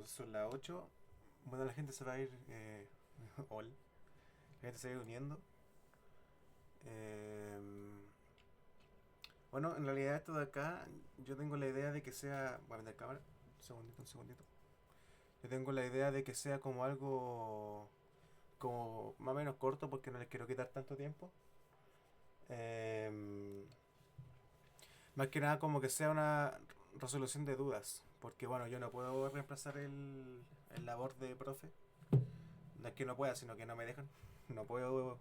son las 8. Bueno, la gente se va a ir. Hola. La gente se va a ir uniendo. Eh, bueno, en realidad esto de acá, yo tengo la idea de que sea. Voy a vender cámara. Un segundito, un segundito. Yo tengo la idea de que sea como algo. Como más o menos corto porque no les quiero quitar tanto tiempo. Eh, Más que nada como que sea una resolución de dudas. Porque bueno, yo no puedo reemplazar el labor de profe. No es que no pueda, sino que no me dejan. No puedo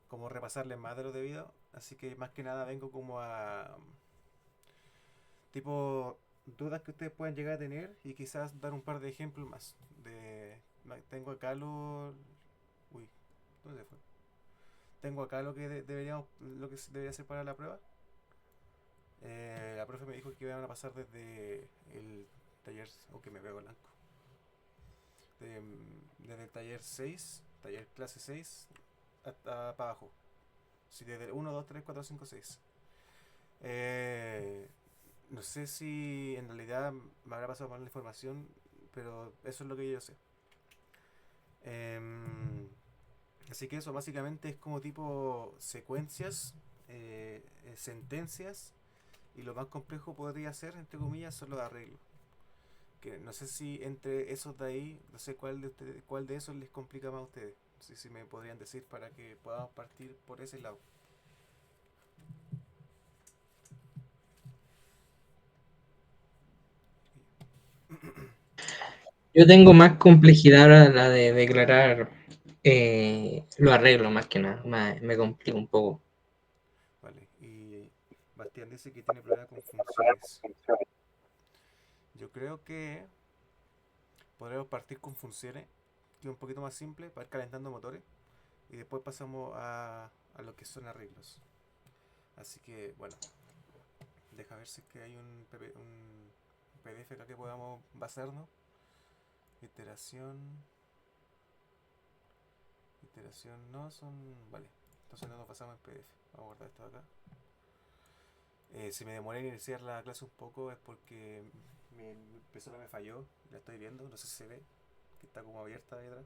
como repasarles más de lo debido. Así que más que nada vengo como a tipo dudas que ustedes pueden llegar a tener y quizás dar un par de ejemplos más. Tengo acá lo. Uy, ¿dónde se fue? Tengo acá lo que lo que se debería hacer para la prueba. La profe me dijo que iban a pasar desde el taller, o que me veo blanco, desde el taller 6 taller clase 6 hasta para abajo. Sí, desde el 1, 2, 3, 4, 5, 6. Eh, no sé si en realidad me habrá pasado mal la información, pero eso es lo que yo sé. Em, Así que eso básicamente es como tipo secuencias, sentencias, y lo más complejo podría ser, entre comillas, son los arreglos. Que no sé si entre esos de ahí, no sé cuál de esos les complica más a ustedes. No sé si me podrían decir para que podamos partir por ese lado. Yo tengo más complejidad ahora la de declarar los arreglos, más que nada. Me complica un poco. Vale, y Bastián dice que tiene problema con funciones. Yo creo que podríamos partir con funciones, que es un poquito más simple, para ir calentando motores, y después pasamos a lo que son arreglos. Así que, bueno, deja ver si es que hay un PDF acá que podamos basarnos. Iteración, iteración no son. Vale, entonces no nos pasamos en PDF. Vamos a guardar esto acá. Si me demoré en iniciar la clase un poco es porque mi impresora me falló. La estoy viendo, no sé si se ve, que está como abierta ahí atrás.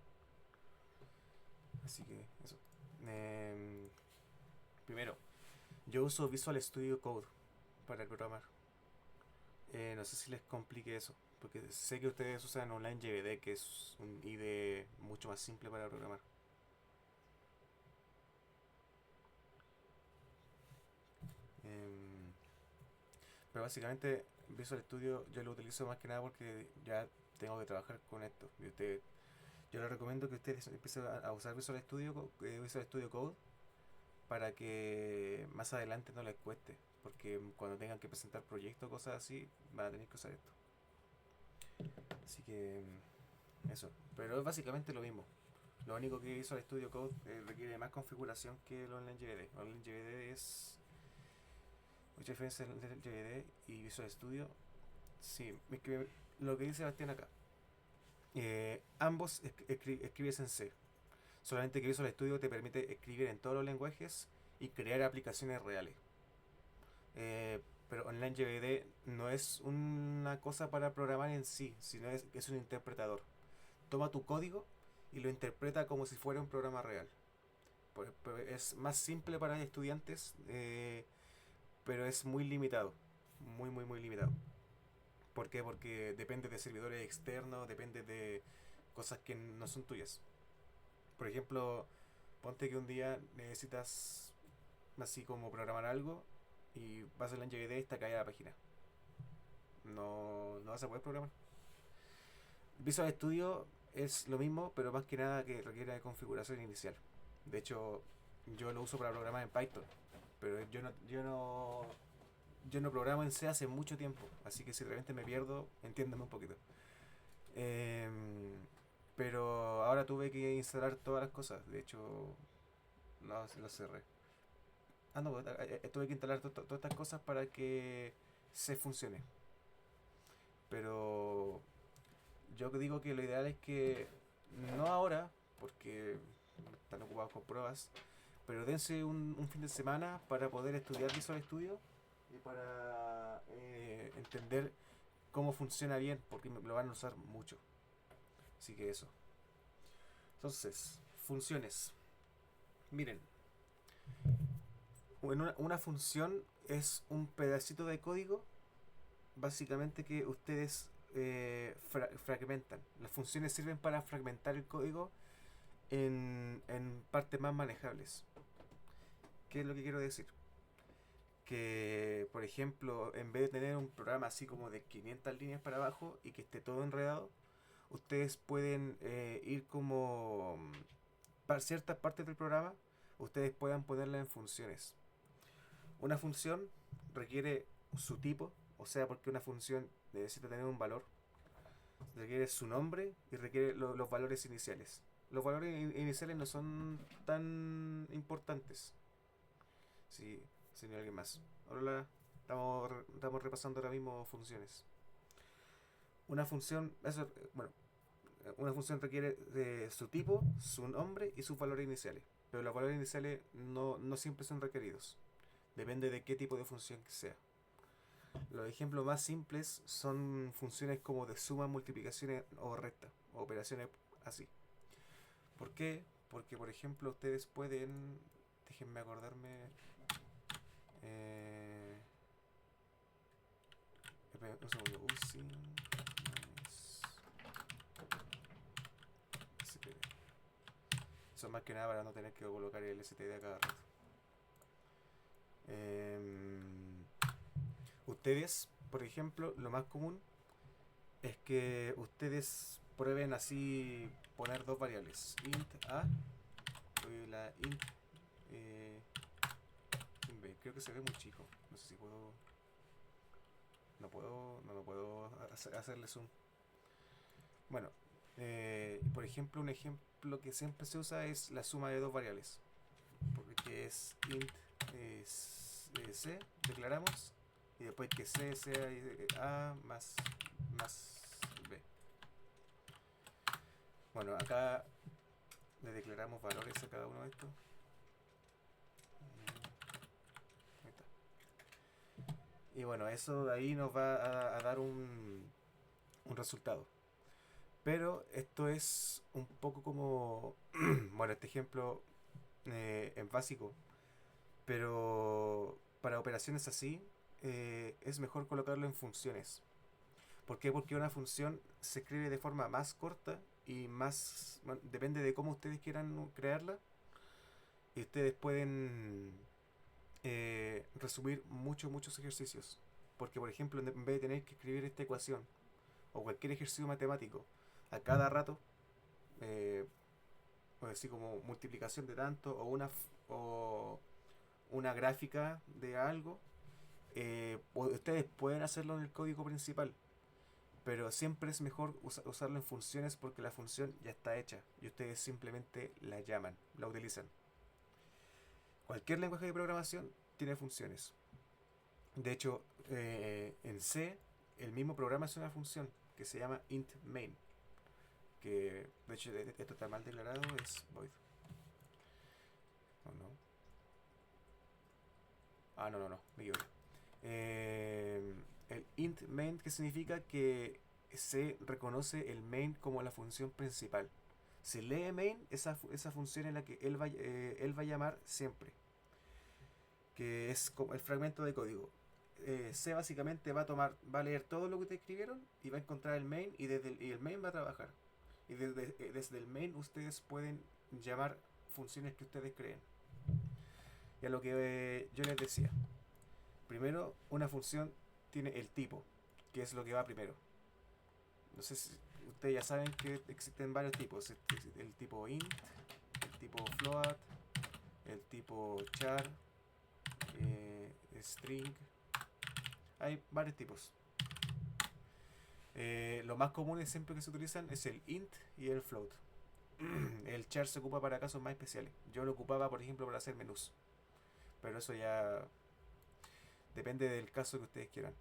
Así que eso. Eh, Primero, yo uso Visual Studio Code para programar. No sé si les complique eso, porque sé que ustedes usan Online JVD, que es un IDE mucho más simple para programar. Eh, pero básicamente Visual Studio yo lo utilizo más que nada porque ya tengo que trabajar con esto. Yo les recomiendo que ustedes empiecen a usar Visual Studio Code para que más adelante no les cueste. Porque cuando tengan que presentar proyectos o cosas así, van a tener que usar esto. Así que eso. Pero es básicamente lo mismo. Lo único que Visual Studio Code requiere más configuración que el Online JVD. Online JVD es mucha diferencia entre el JVD y Visual Studio. Sí, lo que dice Sebastián acá. Ambos escribes en C. Solamente que Visual Studio te permite escribir en todos los lenguajes y crear aplicaciones reales. Pero Online JVD no es una cosa para programar en sí, sino es un interpretador. Toma tu código y lo interpreta como si fuera un programa real. Es más simple para estudiantes, pero es muy limitado. Muy, muy, muy limitado. ¿Por qué? Porque depende de servidores externos, depende de cosas que no son tuyas. Por ejemplo, ponte que un día necesitas así como programar algo y vas a la NGD y está caída la página. No vas a poder programar. Visual Studio es lo mismo, pero más que nada que requiere de configuración inicial. De hecho, yo lo uso para programar en Python, pero yo no programo en C hace mucho tiempo, así que si de repente me pierdo, entiéndeme un poquito. Pero ahora tuve que instalar todas las cosas, de hecho, no, se lo cerré. Ah, no, tuve que instalar todas estas cosas para que se funcione. Pero yo digo que lo ideal es que no ahora, porque están ocupados con pruebas, pero dense un fin de semana para poder estudiar Visual Studio y para entender cómo funciona bien, porque lo van a usar mucho. Así que eso. Entonces, funciones. Miren, una función es un pedacito de código, básicamente, que ustedes fragmentan. Las funciones sirven para fragmentar el código en partes más manejables. ¿Qué es lo que quiero decir? Que, por ejemplo, en vez de tener un programa así como de 500 líneas para abajo y que esté todo enredado, ustedes pueden ir como para ciertas partes del programa, ustedes puedan ponerla en funciones. Una función requiere su tipo, o sea, porque una función necesita tener un valor, requiere su nombre y requiere los valores iniciales. Los valores iniciales no son tan importantes. Si, si no hay alguien más. Ahora estamos repasando ahora mismo funciones. Una función, bueno, una función requiere su tipo, su nombre y sus valores iniciales. Pero los valores iniciales no siempre son requeridos. Depende de qué tipo de función que sea. Los ejemplos más simples son funciones como de suma, multiplicaciones o resta, o operaciones así. ¿Por qué? Porque, por ejemplo, ustedes pueden... Déjenme acordarme... un segundo. Using... STD. Eso más que nada para no tener que colocar el STD a cada rato. Ustedes, por ejemplo, lo más común es que ustedes prueben así poner dos variables, int a y la int b. Creo que se ve muy chico, no sé si puedo, no puedo hacerle zoom. Bueno, por ejemplo, un ejemplo que siempre se usa es la suma de dos variables, porque es int c, declaramos, y después que c sea a más b. Bueno, acá le declaramos valores a cada uno de estos. Ahí está. Y bueno, eso ahí nos va a dar un resultado. Pero esto es un poco como... bueno, este ejemplo es básico. Pero para operaciones así es mejor colocarlo en funciones. ¿Por qué? Porque una función se escribe de forma más corta y más... bueno, depende de cómo ustedes quieran crearla. Y ustedes pueden resumir muchos ejercicios. Porque, por ejemplo, en vez de tener que escribir esta ecuación o cualquier ejercicio matemático a cada rato, o así como multiplicación de tanto o una gráfica de algo, ustedes pueden hacerlo en el código principal, pero siempre es mejor usarlo en funciones porque la función ya está hecha y ustedes simplemente la llaman, la utilizan. Cualquier lenguaje de programación tiene funciones. De hecho, en C, el mismo programa es una función que se llama int main. Que, de hecho, esto está mal declarado, es void. ¿O no? Ah, no, me equivoqué. El int main, que significa que se reconoce el main como la función principal. Se lee main, esa función en la que él va a llamar siempre, que es como el fragmento de código. C básicamente va a leer todo lo que te escribieron y va a encontrar el main y el main va a trabajar. Y desde el main ustedes pueden llamar funciones que ustedes creen. Y a lo que yo les decía. Primero, una función tiene el tipo, que es lo que va primero. No sé si ustedes ya saben que existen varios tipos. El tipo int, el tipo float, el tipo char, string. Hay varios tipos. Los más comunes siempre que se utilizan es el int y el float. El char se ocupa para casos más especiales. Yo lo ocupaba, por ejemplo, para hacer menús. Pero eso ya depende del caso que ustedes quieran.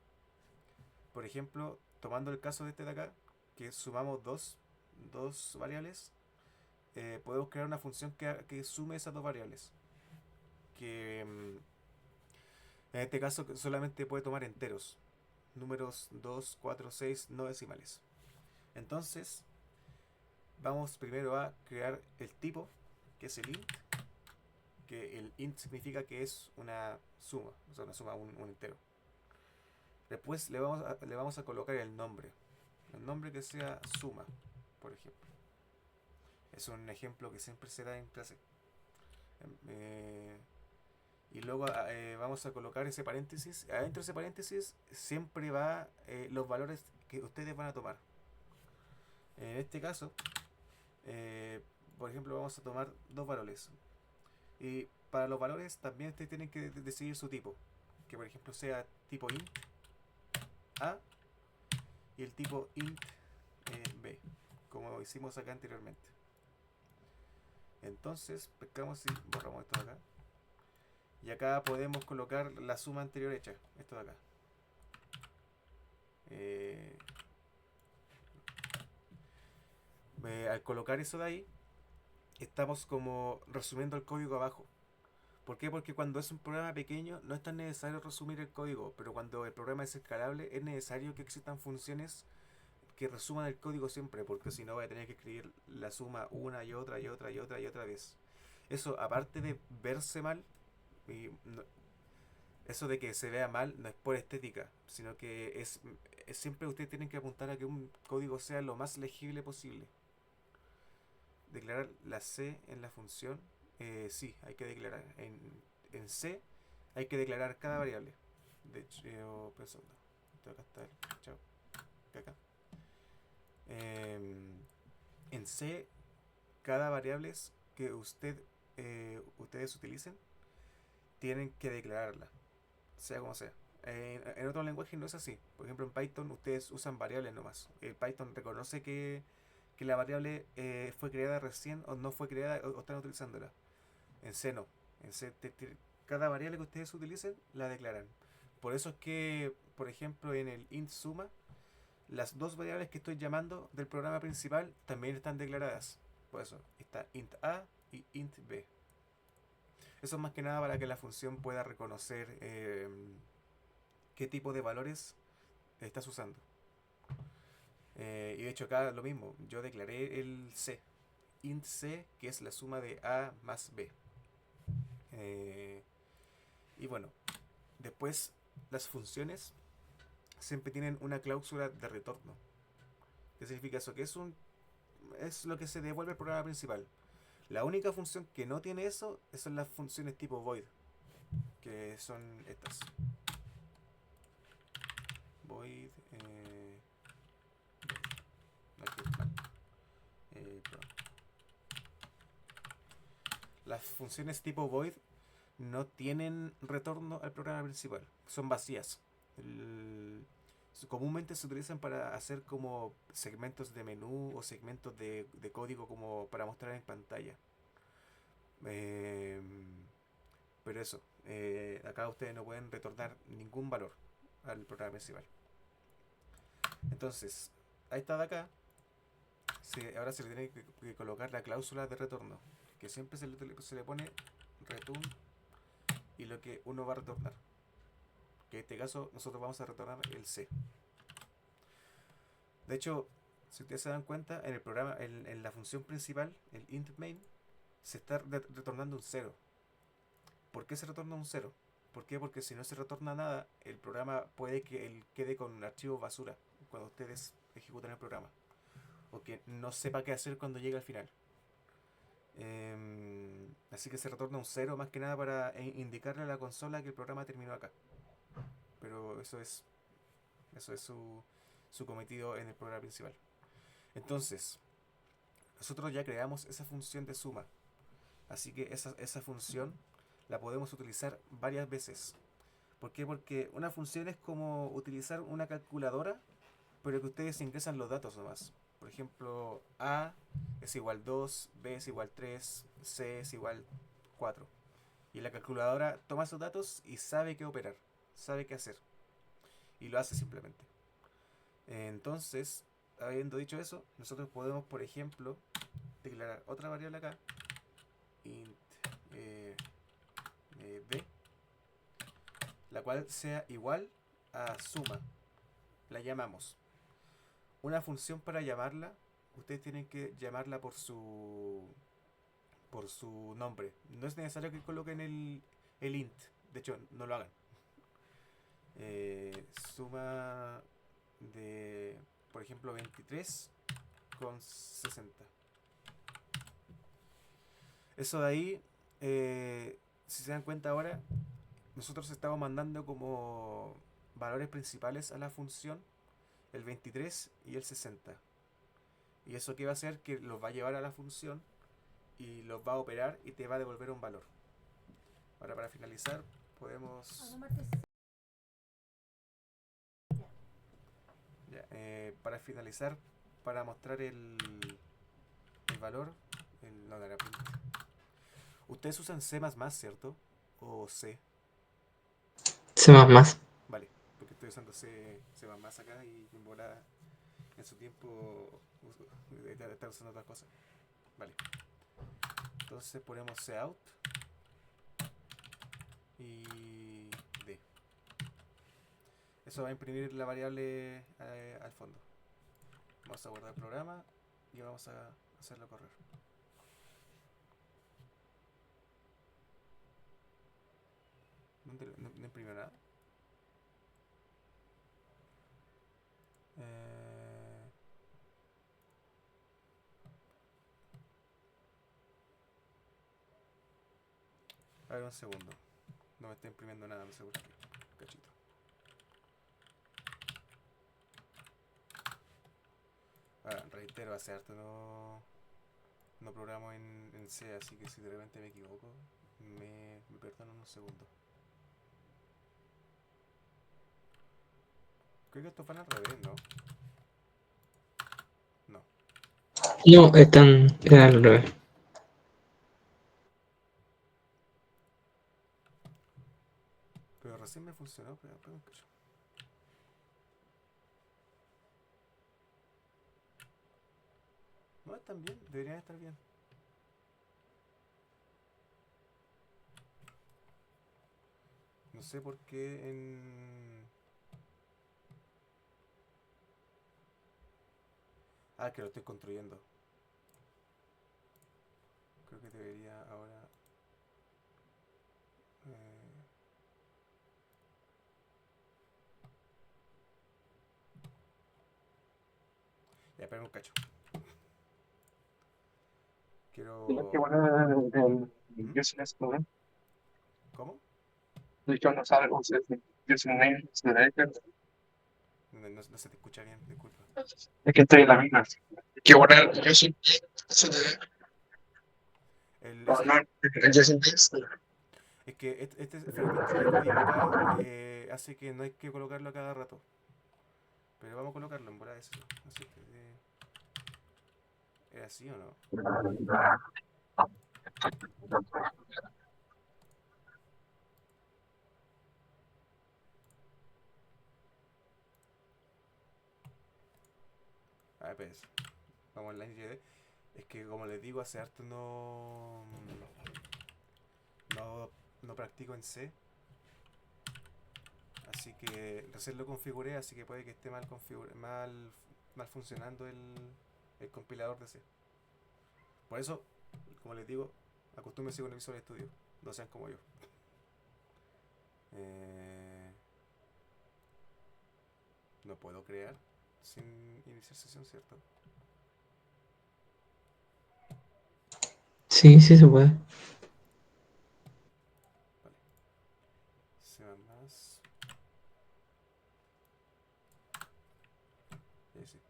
Por ejemplo, tomando el caso de este de acá, que sumamos dos variables, podemos crear una función que sume esas dos variables. Que en este caso solamente puede tomar enteros. números 2, 4, 6 no decimales. Entonces, vamos primero a crear el tipo, que es el int, que el int significa que es una suma, o sea, una suma, un entero. Después le vamos a colocar el nombre que sea suma, por ejemplo. Es un ejemplo que siempre se da en clase. Y luego vamos a colocar ese paréntesis. Adentro de ese paréntesis siempre va los valores que ustedes van a tomar. En este caso, por ejemplo, vamos a tomar dos valores. Y para los valores también ustedes tienen que decidir su tipo. Que por ejemplo sea tipo int A y el tipo int B, como hicimos acá anteriormente. Entonces, pescamos y borramos esto de acá. Y acá podemos colocar la suma anterior hecha, esto de acá. Al colocar eso de ahí, estamos como resumiendo el código abajo. ¿Por qué? Porque cuando es un programa pequeño no es tan necesario resumir el código, pero cuando el programa es escalable es necesario que existan funciones que resuman el código siempre, porque si no voy a tener que escribir la suma una y otra y otra y otra y otra vez. Eso, aparte de verse mal, y eso de que se vea mal no es por estética, sino que es siempre ustedes tienen que apuntar a que un código sea lo más legible posible. Declarar la C en la función, sí, hay que declarar en C, hay que declarar cada variable. De hecho, pensando, acá está el chao, acá. En C, cada variable que ustedes utilicen tienen que declararla, sea como sea. En otros lenguajes no es así. Por ejemplo, en Python ustedes usan variables nomás. El Python reconoce que la variable fue creada recién o no fue creada o están utilizándola. En C no. En C cada variable que ustedes utilicen la declaran. Por eso es que, por ejemplo, en el int suma, las dos variables que estoy llamando del programa principal también están declaradas. Por eso está int A y int B. Eso es más que nada para que la función pueda reconocer qué tipo de valores estás usando. Y de hecho acá lo mismo, yo declaré el C, int C, que es la suma de A más B. Y bueno, después las funciones siempre tienen una cláusula de retorno. ¿Qué significa eso? Que es lo que se devuelve al programa principal. La única función que no tiene eso son las funciones tipo void, que son estas. Void, las funciones tipo void no tienen retorno al programa principal, son vacías. Comúnmente se utilizan para hacer como segmentos de menú o segmentos de código como para mostrar en pantalla. Pero eso, acá ustedes no pueden retornar ningún valor al programa principal. Entonces, a esta de acá, ahora se le tiene que colocar la cláusula de retorno, que siempre se le pone return y lo que uno va a retornar. Que en este caso nosotros vamos a retornar el C. De hecho, si ustedes se dan cuenta, en el programa, en la función principal, el int main, se está retornando un 0. ¿Por qué se retorna un 0? ¿Por qué? Porque si no se retorna nada, el programa puede que él quede con un archivo basura cuando ustedes ejecutan el programa. O que no sepa qué hacer cuando llegue al final. Así que se retorna un 0 más que nada para indicarle a la consola que el programa terminó acá. Pero eso es su cometido en el programa principal. Entonces, nosotros ya creamos esa función de suma. Así que esa función la podemos utilizar varias veces. ¿Por qué? Porque una función es como utilizar una calculadora, pero que ustedes ingresan los datos nomás. Por ejemplo, A es igual 2, B es igual 3, C es igual 4. Y la calculadora toma esos datos y sabe qué operar, sabe qué hacer. Y lo hace simplemente. Entonces, habiendo dicho eso, nosotros podemos, por ejemplo, declarar otra variable acá, int b, la cual sea igual a suma. la llamamos. Una función para llamarla, ustedes tienen que llamarla por su nombre. No es necesario que coloquen el int. De hecho, no lo hagan. Suma de, por ejemplo, 23 con 60. Eso de ahí, si se dan cuenta ahora, nosotros estamos mandando como valores principales a la función el 23 y el 60. ¿Y eso qué va a hacer? Que los va a llevar a la función y los va a operar y te va a devolver un valor. Ahora para finalizar podemos... Ya, para finalizar, para mostrar el valor, no dará print. Ustedes usan C++, ¿cierto? O C. C++. Vale, porque estoy usando C++ acá y en bola en su tiempo está usando otras cosas. Vale. Entonces ponemos cout y d. Eso va a imprimir la variable al fondo. Vamos a guardar el programa y vamos a hacerlo correr. No imprimió nada. A ver, un segundo. No me está imprimiendo nada, no sé por qué. Cachito. Reitero, hace harto no programo en C, así que si de repente me equivoco, me perdonan unos segundos. Creo que estos van al revés, ¿no? No. No, están al revés. Pero recién me funcionó, pero un cacho. No, están bien, deberían estar bien. No sé por qué en... Ah, que lo estoy construyendo. Creo que debería ahora... Eh... Ya, espérame un cacho. Tienes que Quiero... poner el ¿Mm? useless name. ¿Cómo? Yo no sabe username selected. No se te escucha bien, disculpa. Es que estoy en la misma. Hay que poner el username. O Ese, no, el username. es que este fragmento de código acá hace que no hay que colocarlo a cada rato. Pero vamos a colocarlo en bola de eso. Así que... ¿era así o no? A ver, pues. Vamos en la NGD. Es que como les digo, hace harto no, no practico en C. Así que recién lo configuré, así que puede que esté mal funcionando el compilador de C. Por eso, como les digo, acostúmbense con el Visual Studio. No sean como yo. Eh, no puedo crear sin iniciar sesión, ¿cierto? Sí, sí se puede. Vale. Se va más. Sí.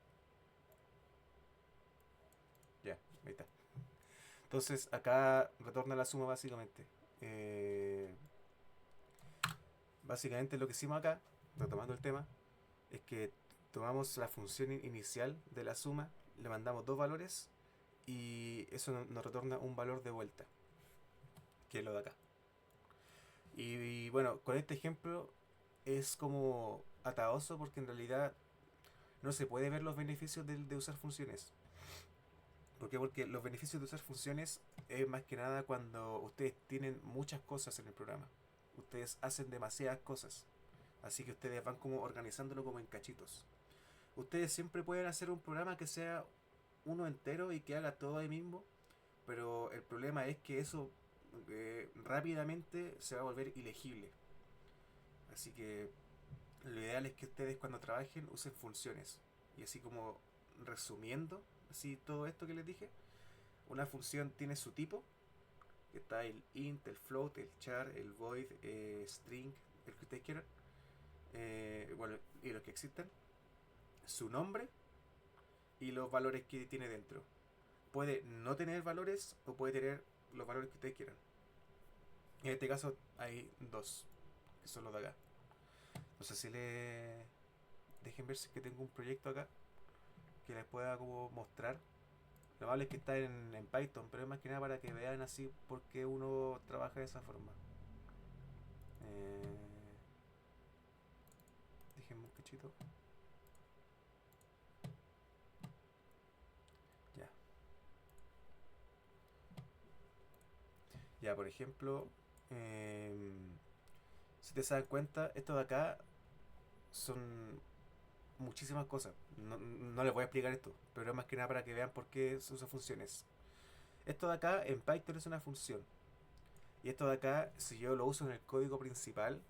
Ya, ahí está. Entonces acá retorna la suma básicamente. Básicamente lo que hicimos acá, retomando el tema, es que tomamos la función inicial de la suma, le mandamos dos valores y eso nos retorna un valor de vuelta, que es lo de acá. Y bueno, con este ejemplo es como ataoso porque en realidad no se puede ver los beneficios de usar funciones. ¿Por qué? Porque los beneficios de usar funciones es más que nada cuando ustedes tienen muchas cosas en el programa. Ustedes hacen demasiadas cosas. Así que ustedes van como organizándolo como en cachitos. Ustedes siempre pueden hacer un programa que sea uno entero y que haga todo ahí mismo, pero el problema es que eso rápidamente se va a volver ilegible. Así que lo ideal es que ustedes cuando trabajen usen funciones. Y así como resumiendo, así todo esto que les dije, una función tiene su tipo, que está el int, el float, el char, el void, string, el que ustedes quieran, bueno, y los que existan, su nombre y los valores que tiene dentro. Puede no tener valores o puede tener los valores que ustedes quieran. En este caso hay dos, que son los de acá. No sé si le... Dejen ver si es que tengo un proyecto acá que les pueda como mostrar. Lo malo es que está en Python, pero es más que nada para que vean así por qué uno trabaja de esa forma. Déjenme un cachito. Ya. Ya, por ejemplo, si te das cuenta, esto de acá son muchísimas cosas. No les voy a explicar esto, pero es más que nada para que vean por qué se usan funciones. Esto de acá en Python es una función. Y esto de acá, si yo lo uso en el código principal,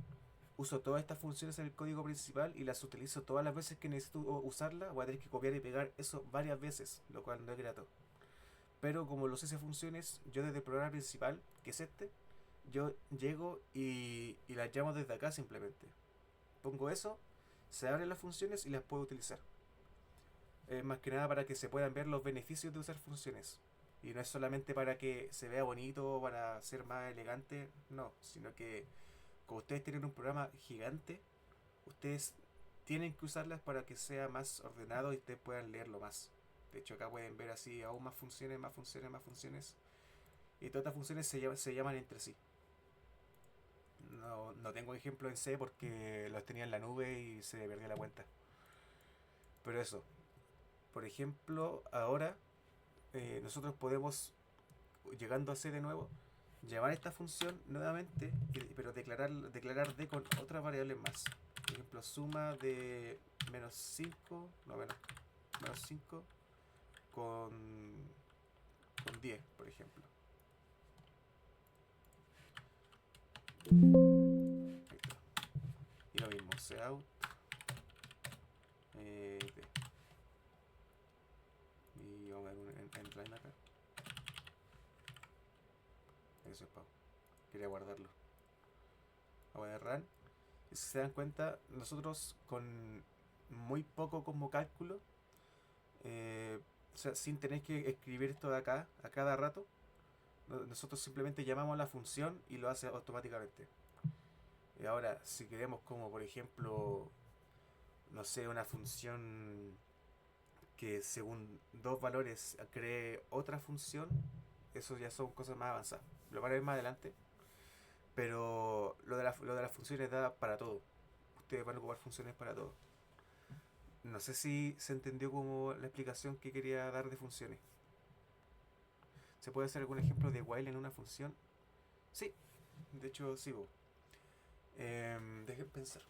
uso todas estas funciones en el código principal y las utilizo todas las veces que necesito usarlas. Voy a tener que copiar y pegar eso varias veces, lo cual no es grato. Pero como los hice funciones, yo desde el programa principal, que es este, yo llego y las llamo desde acá simplemente. Pongo eso, se abren las funciones y las puedo utilizar. Más que nada para que se puedan ver los beneficios de usar funciones. Y no es solamente para que se vea bonito o para ser más elegante, no, sino que como ustedes tienen un programa gigante, ustedes tienen que usarlas para que sea más ordenado y ustedes puedan leerlo más. De hecho acá pueden ver así aún más funciones, más funciones, más funciones. Y todas estas funciones se llaman entre sí. No tengo ejemplo en C porque los tenía en la nube y se me perdió la cuenta. Pero eso, por ejemplo, ahora nosotros podemos, llegando a C de nuevo, llamar esta función nuevamente, pero declarar D con otras variables más. Por ejemplo, suma de menos 5 no menos 5 con, con 10, por ejemplo. Ahí está. Y lo mismo, cout D. Y vamos a ver un endline acá. Eso es pavo. Quería guardarlo. Vamos a ver run. Y si se dan cuenta, nosotros con muy poco como cálculo, o sea, sin tener que escribir esto de acá a cada rato, nosotros simplemente llamamos a la función y lo hace automáticamente. Y ahora, si queremos como por ejemplo, no sé, una función que según dos valores cree otra función, eso ya son cosas más avanzadas. Lo van a ver más adelante. Pero lo de las funciones da para todo. Ustedes van a ocupar funciones para todo. No sé si se entendió como la explicación que quería dar de funciones. ¿Se puede hacer algún ejemplo de while en una función? Sí, de hecho sí. Dejen pensar.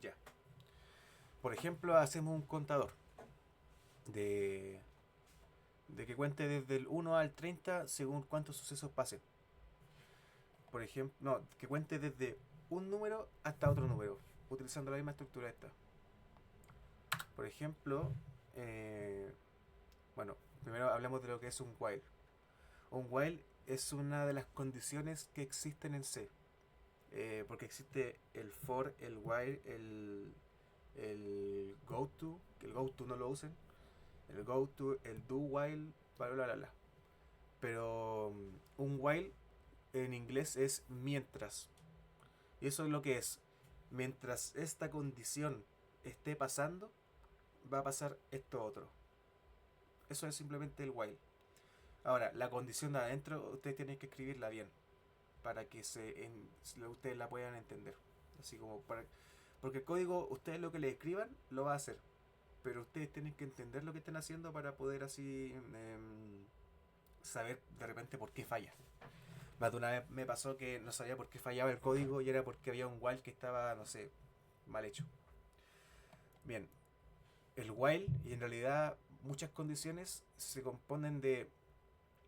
Ya. Por ejemplo, hacemos un contador de, de que cuente desde el 1 al 30 según cuántos sucesos pasen. Por ejemplo, no, que cuente desde un número hasta otro número, utilizando la misma estructura esta. Por ejemplo, bueno, primero hablamos de lo que es un while. Un while es una de las condiciones que existen en C. Porque existe el for, el while, el goto, que el goto no lo usen, el goto, el do while, bla bla bla bla. Pero un while en inglés es mientras. Y eso es lo que es. Mientras esta condición esté pasando, va a pasar esto otro. Eso es simplemente el while. Ahora, la condición de adentro, ustedes tienen que escribirla bien para que ustedes la puedan entender. Así como para... Porque el código, ustedes lo que le escriban, lo va a hacer. Pero ustedes tienen que entender lo que están haciendo para poder así saber de repente por qué falla. Más de una vez me pasó que no sabía por qué fallaba el código y era porque había un while que estaba, no sé, mal hecho. Bien, el while y en realidad muchas condiciones se componen de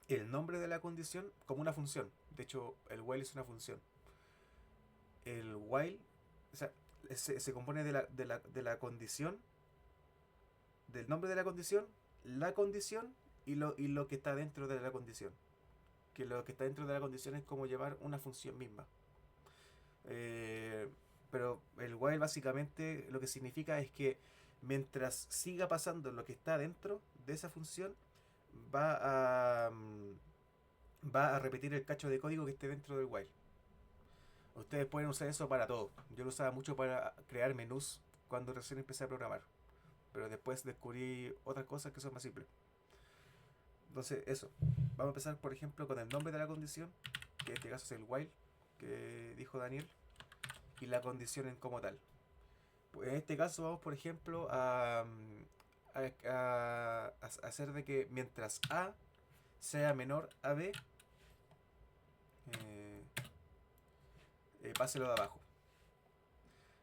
el nombre de la condición como una función. De hecho, el while es una función. El while, o sea, se compone de la condición, del nombre de la condición y lo que está dentro de la condición. Que lo que está dentro de la condición es como llevar una función misma. Eh, pero el while básicamente lo que significa es que mientras siga pasando lo que está dentro de esa función, va a, va a repetir el cacho de código que esté dentro del while. Ustedes pueden usar eso para todo. Yo lo usaba mucho para crear menús cuando recién empecé a programar. Pero después descubrí otras cosas que son más simples. Entonces, eso. Vamos a empezar, por ejemplo, con el nombre de la condición, que en este caso es el while, que dijo Daniel, y la condición en como tal. Pues en este caso vamos, por ejemplo, a hacer de que mientras A sea menor a B, eh, pase lo de abajo.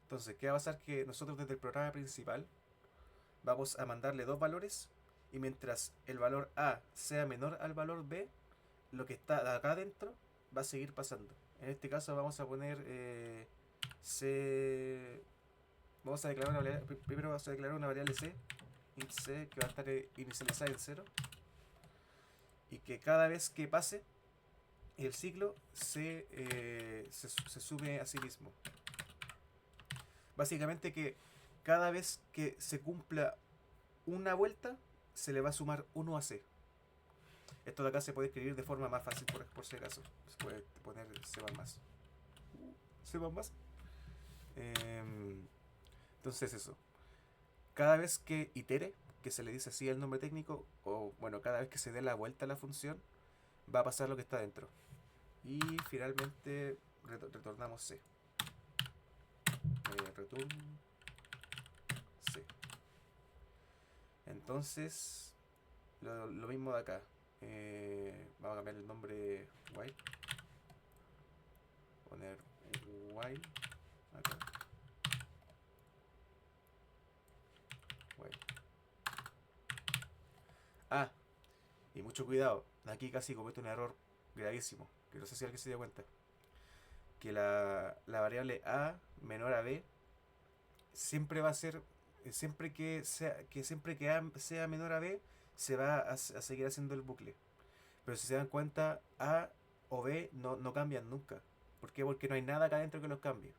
Entonces, ¿qué va a pasar? Que nosotros desde el programa principal vamos a mandarle dos valores y mientras el valor A sea menor al valor B, lo que está acá adentro va a seguir pasando. En este caso vamos a poner C. Vamos a declarar una variable. Primero vamos a declarar una variable C, int C, que va a estar inicializada en 0. Y que cada vez que pase el ciclo se sube a sí mismo. Básicamente que cada vez que se cumpla una vuelta, se le va a sumar 1 a C. Esto de acá se puede escribir de forma más fácil por si acaso. Se puede poner C++. C++. Entonces eso. Cada vez que itere, que se le dice así el nombre técnico, o bueno, cada vez que se dé la vuelta a la función, va a pasar lo que está dentro. Y finalmente retornamos C. Return C. Entonces, lo mismo de acá. Vamos a cambiar el nombre while. Poner while acá. While. Ah, y mucho cuidado. Aquí casi cometo un error gravísimo. Que no sé si alguien se dio cuenta. Que la variable A menor a B siempre va a ser. Siempre que A sea menor a B, se va a seguir haciendo el bucle. Pero si se dan cuenta, A o B no cambian nunca. ¿Por qué? Porque no hay nada acá adentro que los cambie.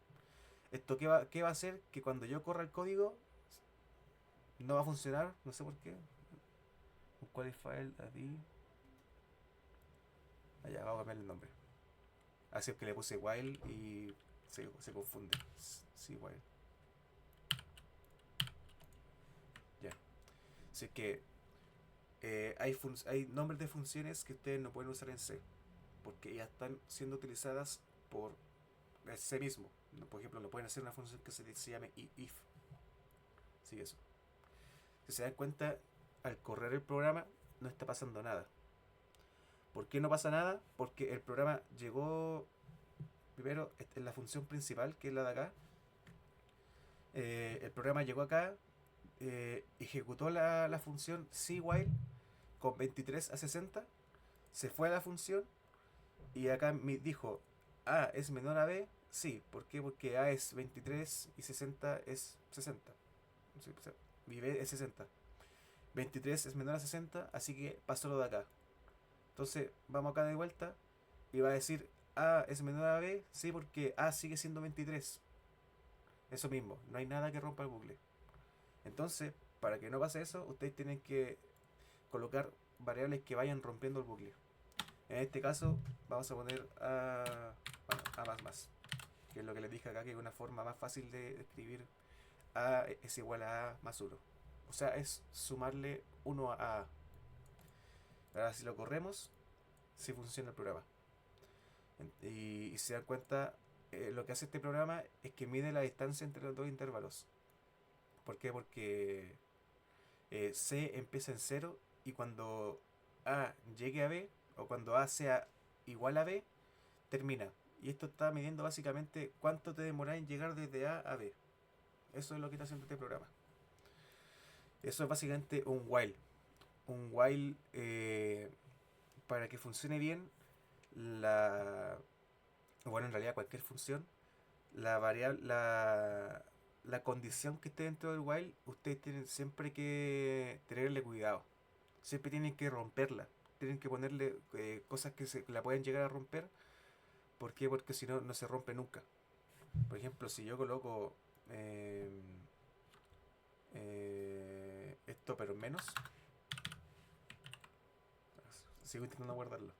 ¿Esto qué va a hacer? Que cuando yo corra el código, no va a funcionar, no sé por qué. Un qualifier aquí. Allá, vamos a cambiar el nombre. Así es que le puse while y se confunde. Sí, while. Ya. Así que hay nombres de funciones que ustedes no pueden usar en C. Porque ya están siendo utilizadas por C mismo. Por ejemplo, no pueden hacer una función que se llame if. Sí, eso. Si se dan cuenta, al correr el programa no está pasando nada. ¿Por qué no pasa nada? Porque el programa llegó primero en la función principal, que es la de acá. El programa llegó acá, ejecutó la función cWhile con 23 a 60, se fue a la función y acá me dijo A es menor a B. Sí, ¿por qué? Porque A es 23 y 60 es 60. Sí, y B es 60. 23 es menor a 60, así que pasó lo de acá. Entonces vamos acá de vuelta y va a decir A es menor a B, sí, porque A sigue siendo 23. Eso mismo, no hay nada que rompa el bucle. Entonces, para que no pase eso, ustedes tienen que colocar variables que vayan rompiendo el bucle. En este caso, vamos a poner A más, que es lo que les dije acá, que es una forma más fácil de escribir A es igual a A más 1. O sea, es sumarle 1 a A. Ahora, si lo corremos, sí funciona el programa. Y se dan cuenta, lo que hace este programa es que mide la distancia entre los dos intervalos. ¿Por qué? Porque C empieza en 0 y cuando A llegue a B, o cuando A sea igual a B, termina. Y esto está midiendo básicamente cuánto te demoras en llegar desde A a B. Eso es lo que está haciendo este programa. Eso es básicamente un while. Un while, para que funcione bien, bueno, en realidad cualquier función, la variable, la condición que esté dentro del while, ustedes tienen siempre que tenerle cuidado. Siempre tienen que romperla. Tienen que ponerle cosas que se la pueden llegar a romper. ¿Por qué? Porque si no, no se rompe nunca. Por ejemplo, si yo coloco esto pero menos, sigo intentando guardarlo.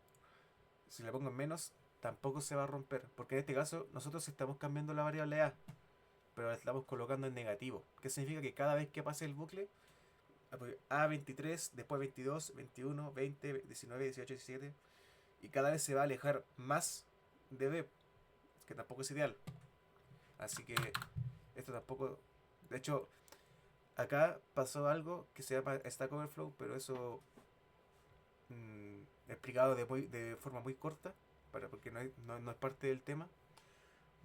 Si le pongo en menos, tampoco se va a romper. Porque en este caso, nosotros estamos cambiando la variable A, pero la estamos colocando en negativo. ¿Qué significa? Que cada vez que pase el bucle, A23, después 22, 21, 20, 19, 18, 17, y cada vez se va a alejar más de B, que tampoco es ideal. Así que esto tampoco... De hecho, acá pasó algo que se llama Stack Overflow, pero eso explicado de forma muy corta, porque no es parte del tema.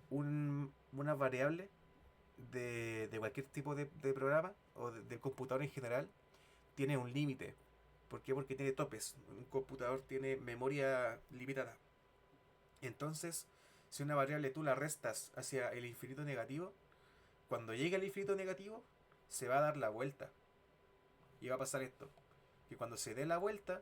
Una variable de cualquier tipo de programa o del computador en general tiene un límite. ¿Por qué? Porque tiene topes. Un computador tiene memoria limitada. Entonces, si una variable tú la restas hacia el infinito negativo, cuando llegue al infinito negativo, se va a dar la vuelta. Y va a pasar esto. Que cuando se dé la vuelta,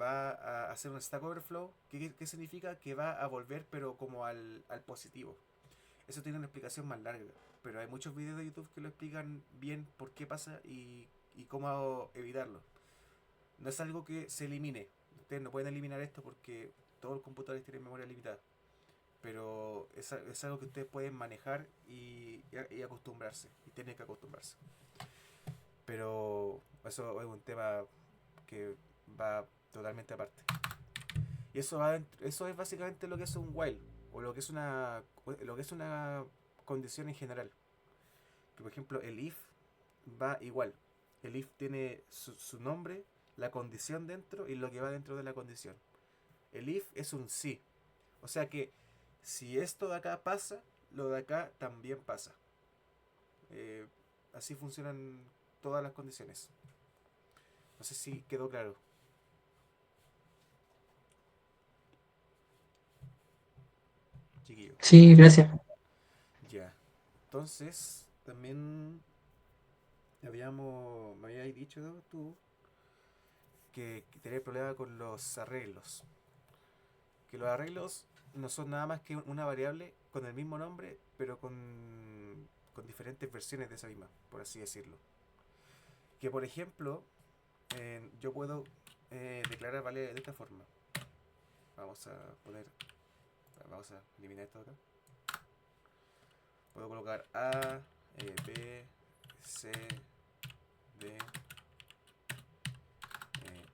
va a hacer un stack overflow. ¿Qué significa? Que va a volver pero como al positivo. Eso tiene una explicación más larga, pero hay muchos videos de YouTube que lo explican bien por qué pasa y cómo evitarlo. No es algo que se elimine. Ustedes no pueden eliminar esto porque todos los computadores tienen memoria limitada. Pero es algo que ustedes pueden manejar y acostumbrarse. Y tienen que acostumbrarse. Pero eso es un tema que va totalmente aparte. Y eso es básicamente lo que es un while. O lo que es una condición en general. Que por ejemplo el if va igual. El if tiene su nombre, la condición dentro y lo que va dentro de la condición. El if es un sí. O sea que si esto de acá pasa, lo de acá también pasa. Así funcionan todas las condiciones. No sé si quedó claro. Chiquillo. Sí, gracias. Ya. Entonces, también me habíais dicho tú que tenés problema con los arreglos. Que los arreglos no son nada más que una variable con el mismo nombre, pero con diferentes versiones de esa misma, por así decirlo. Que por ejemplo, yo puedo declarar variables de esta forma. Vamos a eliminar esto de acá. Puedo colocar A, B, C, D,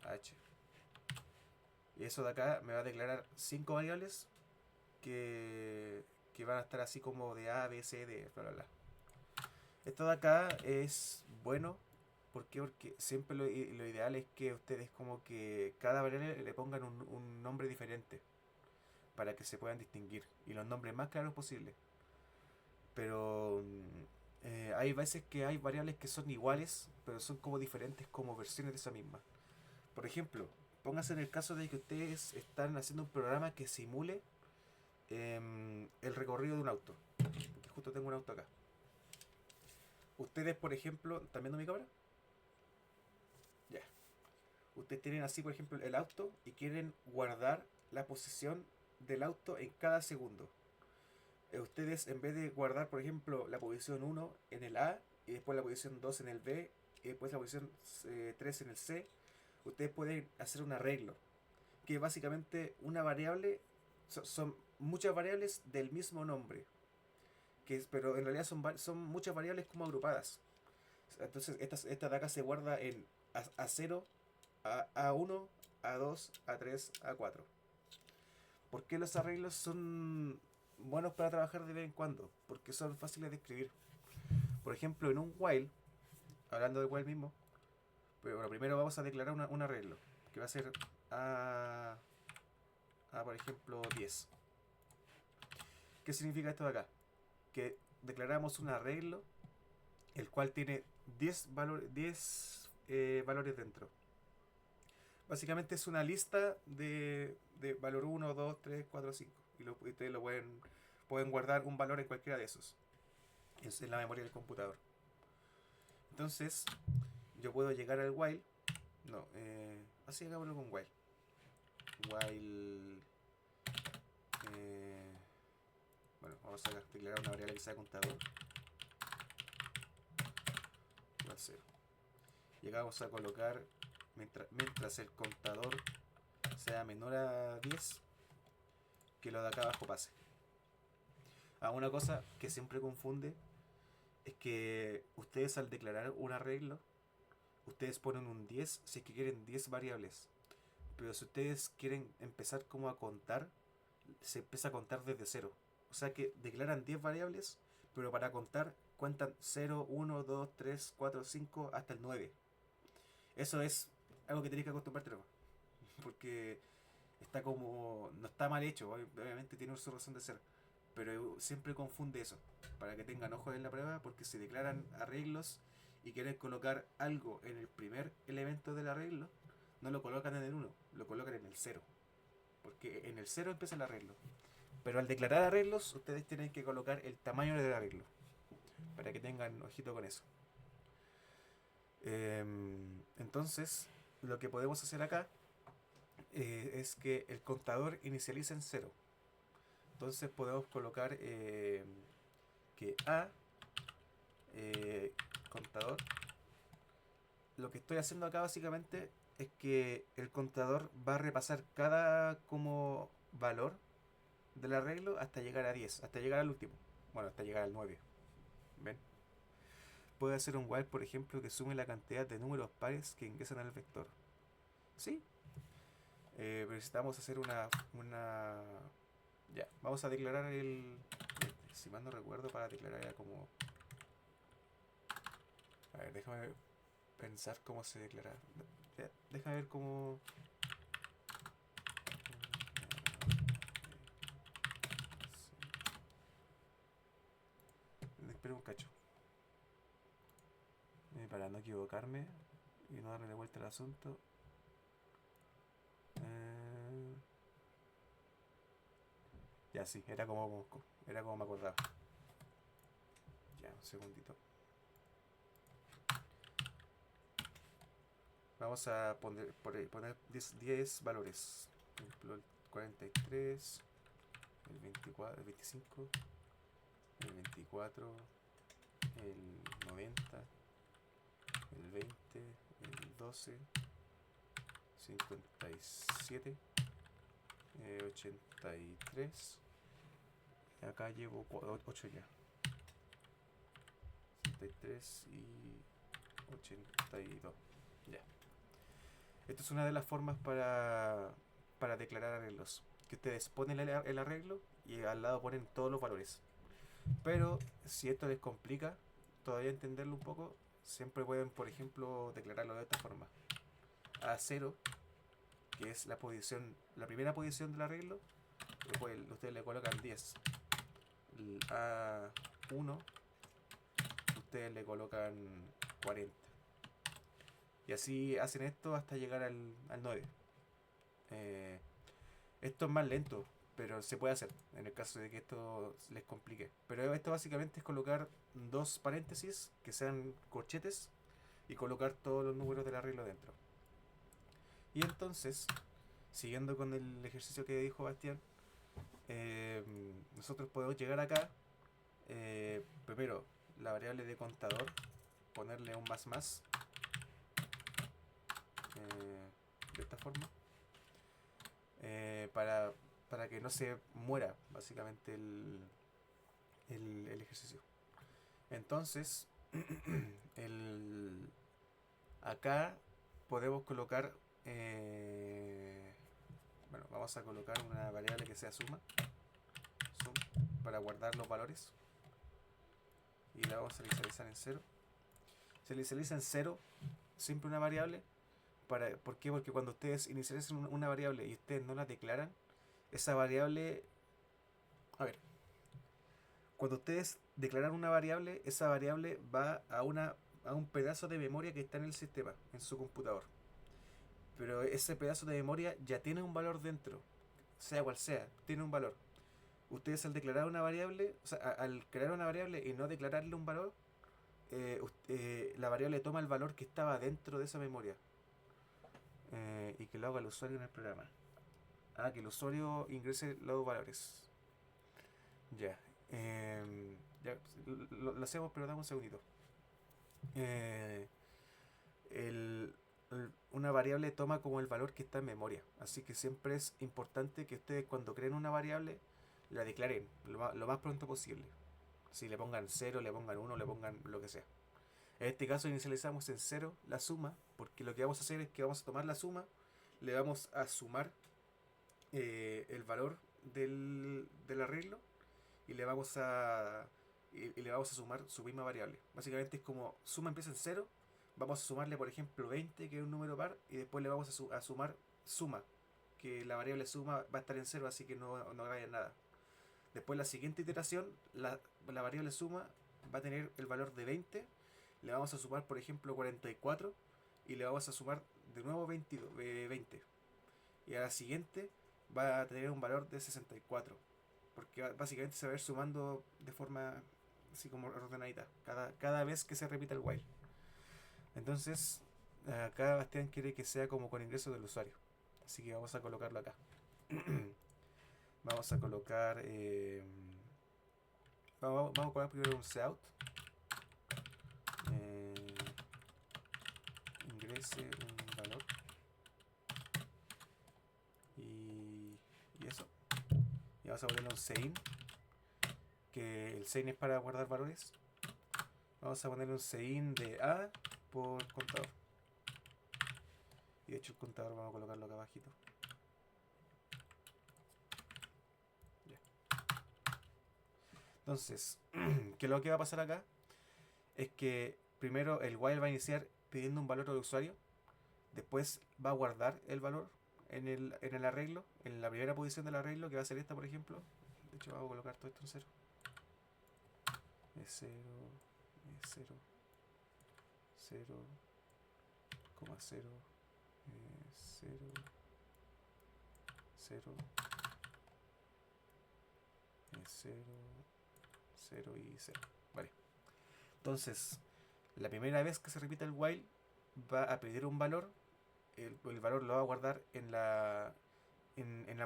H. Y eso de acá me va a declarar 5 variables que van a estar así como de A, B, C, D, bla, bla, bla. Esto de acá es bueno. ¿Por qué? Porque siempre lo ideal es que ustedes como que cada variable le pongan un nombre diferente para que se puedan distinguir. Y los nombres más claros posibles. Pero hay veces que hay variables que son iguales, pero son como diferentes como versiones de esa misma. Por ejemplo, pónganse en el caso de que ustedes están haciendo un programa que simule el recorrido de un auto. Porque justo tengo un auto acá. Ustedes, por ejemplo, ¿están viendo mi cámara? Ya. Ustedes tienen así, por ejemplo, el auto y quieren guardar la posición del auto en cada segundo. Ustedes, en vez de guardar, por ejemplo, la posición 1 en el A y después la posición 2 en el B y después la posición 3 en el C, ustedes pueden hacer un arreglo, que básicamente una variable, son muchas variables del mismo nombre, pero en realidad son muchas variables como agrupadas. Entonces esta de acá se guarda en A0, A1, A2, A3, A4. ¿Por qué los arreglos son buenos para trabajar de vez en cuando? Porque son fáciles de escribir. Por ejemplo, en un while, hablando de while mismo, pero bueno, primero vamos a declarar un arreglo, que va a ser a, por ejemplo, 10. ¿Qué significa esto de acá? Que declaramos un arreglo el cual tiene 10 valores dentro. Básicamente es una lista de valor 1, 2, 3, 4, 5. Y ustedes lo pueden guardar un valor en cualquiera de esos. Es en la memoria del computador. Entonces, yo puedo llegar al while. No, así hagámoslo con while. While. Bueno, vamos a declarar una variable que sea contador. Igual 0. Y acá vamos a colocar, mientras el contador sea menor a 10, que lo de acá abajo pase. Una cosa que siempre confunde es que ustedes al declarar un arreglo, ustedes ponen un 10 si es que quieren 10 variables. Pero si ustedes quieren empezar como a contar, se empieza a contar desde 0. O sea que declaran 10 variables, pero para contar cuentan 0, 1, 2, 3, 4, 5 hasta el 9. Eso es algo que tenéis que acostumbrarte, ¿no? Porque está como... no está mal hecho, obviamente tiene su razón de ser, pero siempre confunde eso, para que tengan ojos en la prueba, porque si declaran arreglos y quieren colocar algo en el primer elemento del arreglo, no lo colocan en el 1, lo colocan en el 0, porque en el 0 empieza el arreglo. Pero al declarar arreglos, ustedes tienen que colocar el tamaño del arreglo, para que tengan ojito con eso. Entonces, lo que podemos hacer acá es que el contador inicializa en 0. Entonces podemos colocar que A contador. Lo que estoy haciendo acá básicamente es que el contador va a repasar cada como valor del arreglo hasta llegar a 10, hasta llegar al último. Bueno, hasta llegar al 9. ¿Ven? Puede hacer un while, por ejemplo, que sume la cantidad de números pares que ingresan al vector. ¿Sí? Pero necesitamos hacer una... Ya, vamos a declarar si mal no recuerdo, para declarar era como... A ver, déjame pensar cómo se declara. Ya, déjame ver cómo... Espera un cacho. Para no equivocarme y no darle vuelta al asunto. Ya sí, era como me acordaba. Ya, un segundito. Vamos a poner 10 valores. Por ejemplo, el 43, el 24, el 25, el 24, el 90, el 20, el 12, 57, 83. Y acá llevo 8 ya. 63 y 82. Ya. Esto es una de las formas para declarar arreglos. Que ustedes ponen el arreglo y al lado ponen todos los valores. Pero si esto les complica todavía entenderlo un poco, siempre pueden, por ejemplo, declararlo de esta forma. A0, que es la primera posición del arreglo, ustedes le colocan 10. El A1, ustedes le colocan 40. Y así hacen esto hasta llegar al 9. Esto es más lento, pero se puede hacer en el caso de que esto les complique. Pero esto básicamente es colocar dos paréntesis que sean corchetes y colocar todos los números del arreglo dentro. Y entonces, siguiendo con el ejercicio que dijo Bastián, nosotros podemos llegar acá. Primero, la variable de contador, ponerle un más de esta forma, para que no se muera básicamente el ejercicio. Entonces, acá podemos colocar, bueno, vamos a colocar una variable que sea sum, para guardar los valores, y la vamos a inicializar en 0. Se inicializa en 0 siempre una variable. ¿Por qué? Porque cuando ustedes inicializan una variable y ustedes no la declaran, esa variable, a ver, cuando ustedes declaran una variable, esa variable va a un pedazo de memoria que está en el sistema, en su computador. Pero ese pedazo de memoria ya tiene un valor dentro, sea cual sea, tiene un valor. Ustedes al declarar una variable, o sea, al crear una variable y no declararle un valor, la variable toma el valor que estaba dentro de esa memoria y que lo haga el usuario en el programa. Que el usuario ingrese los valores. Ya. Ya lo hacemos, pero dame un segundito. Eh, una variable toma como el valor que está en memoria. Así que siempre es importante que ustedes cuando creen una variable la declaren lo más pronto posible. Si le pongan 0, le pongan 1, le pongan lo que sea. En este caso inicializamos en 0 la suma, porque lo que vamos a hacer es que vamos a tomar la suma, le vamos a sumar el valor del arreglo y le vamos a y le vamos a sumar su misma variable. Básicamente es como suma empieza en 0, vamos a sumarle por ejemplo 20, que es un número par, y después le vamos a sumar suma, que la variable suma va a estar en 0, así que no vaya nada. Después la siguiente iteración, la variable suma va a tener el valor de 20, le vamos a sumar por ejemplo 44 y le vamos a sumar de nuevo 20. Y a la siguiente va a tener un valor de 64, porque básicamente se va a ir sumando de forma así como ordenadita, cada vez que se repita el while. Entonces, acá Bastián quiere que sea como con ingreso del usuario, así que vamos a colocarlo acá. Vamos a colocar vamos a colocar primero un seout, ingrese un valor y eso. Y vamos a ponerle un sein, que el sein es para guardar valores. Vamos a ponerle un sein de A por contador. Y de hecho el contador vamos a colocarlo acá abajito. Ya. Entonces, ¿qué es lo que va a pasar acá? Es que primero el while va a iniciar pidiendo un valor al usuario. Después va a guardar el valor en el arreglo, en la primera posición del arreglo, que va a ser esta por ejemplo. De hecho vamos a colocar todo esto en 0. Es 0, es 0, 0, 0, 0, 0, 0, 0 y 0. Vale. Entonces, la primera vez que se repita el while, va a pedir un valor. El valor lo va a guardar en la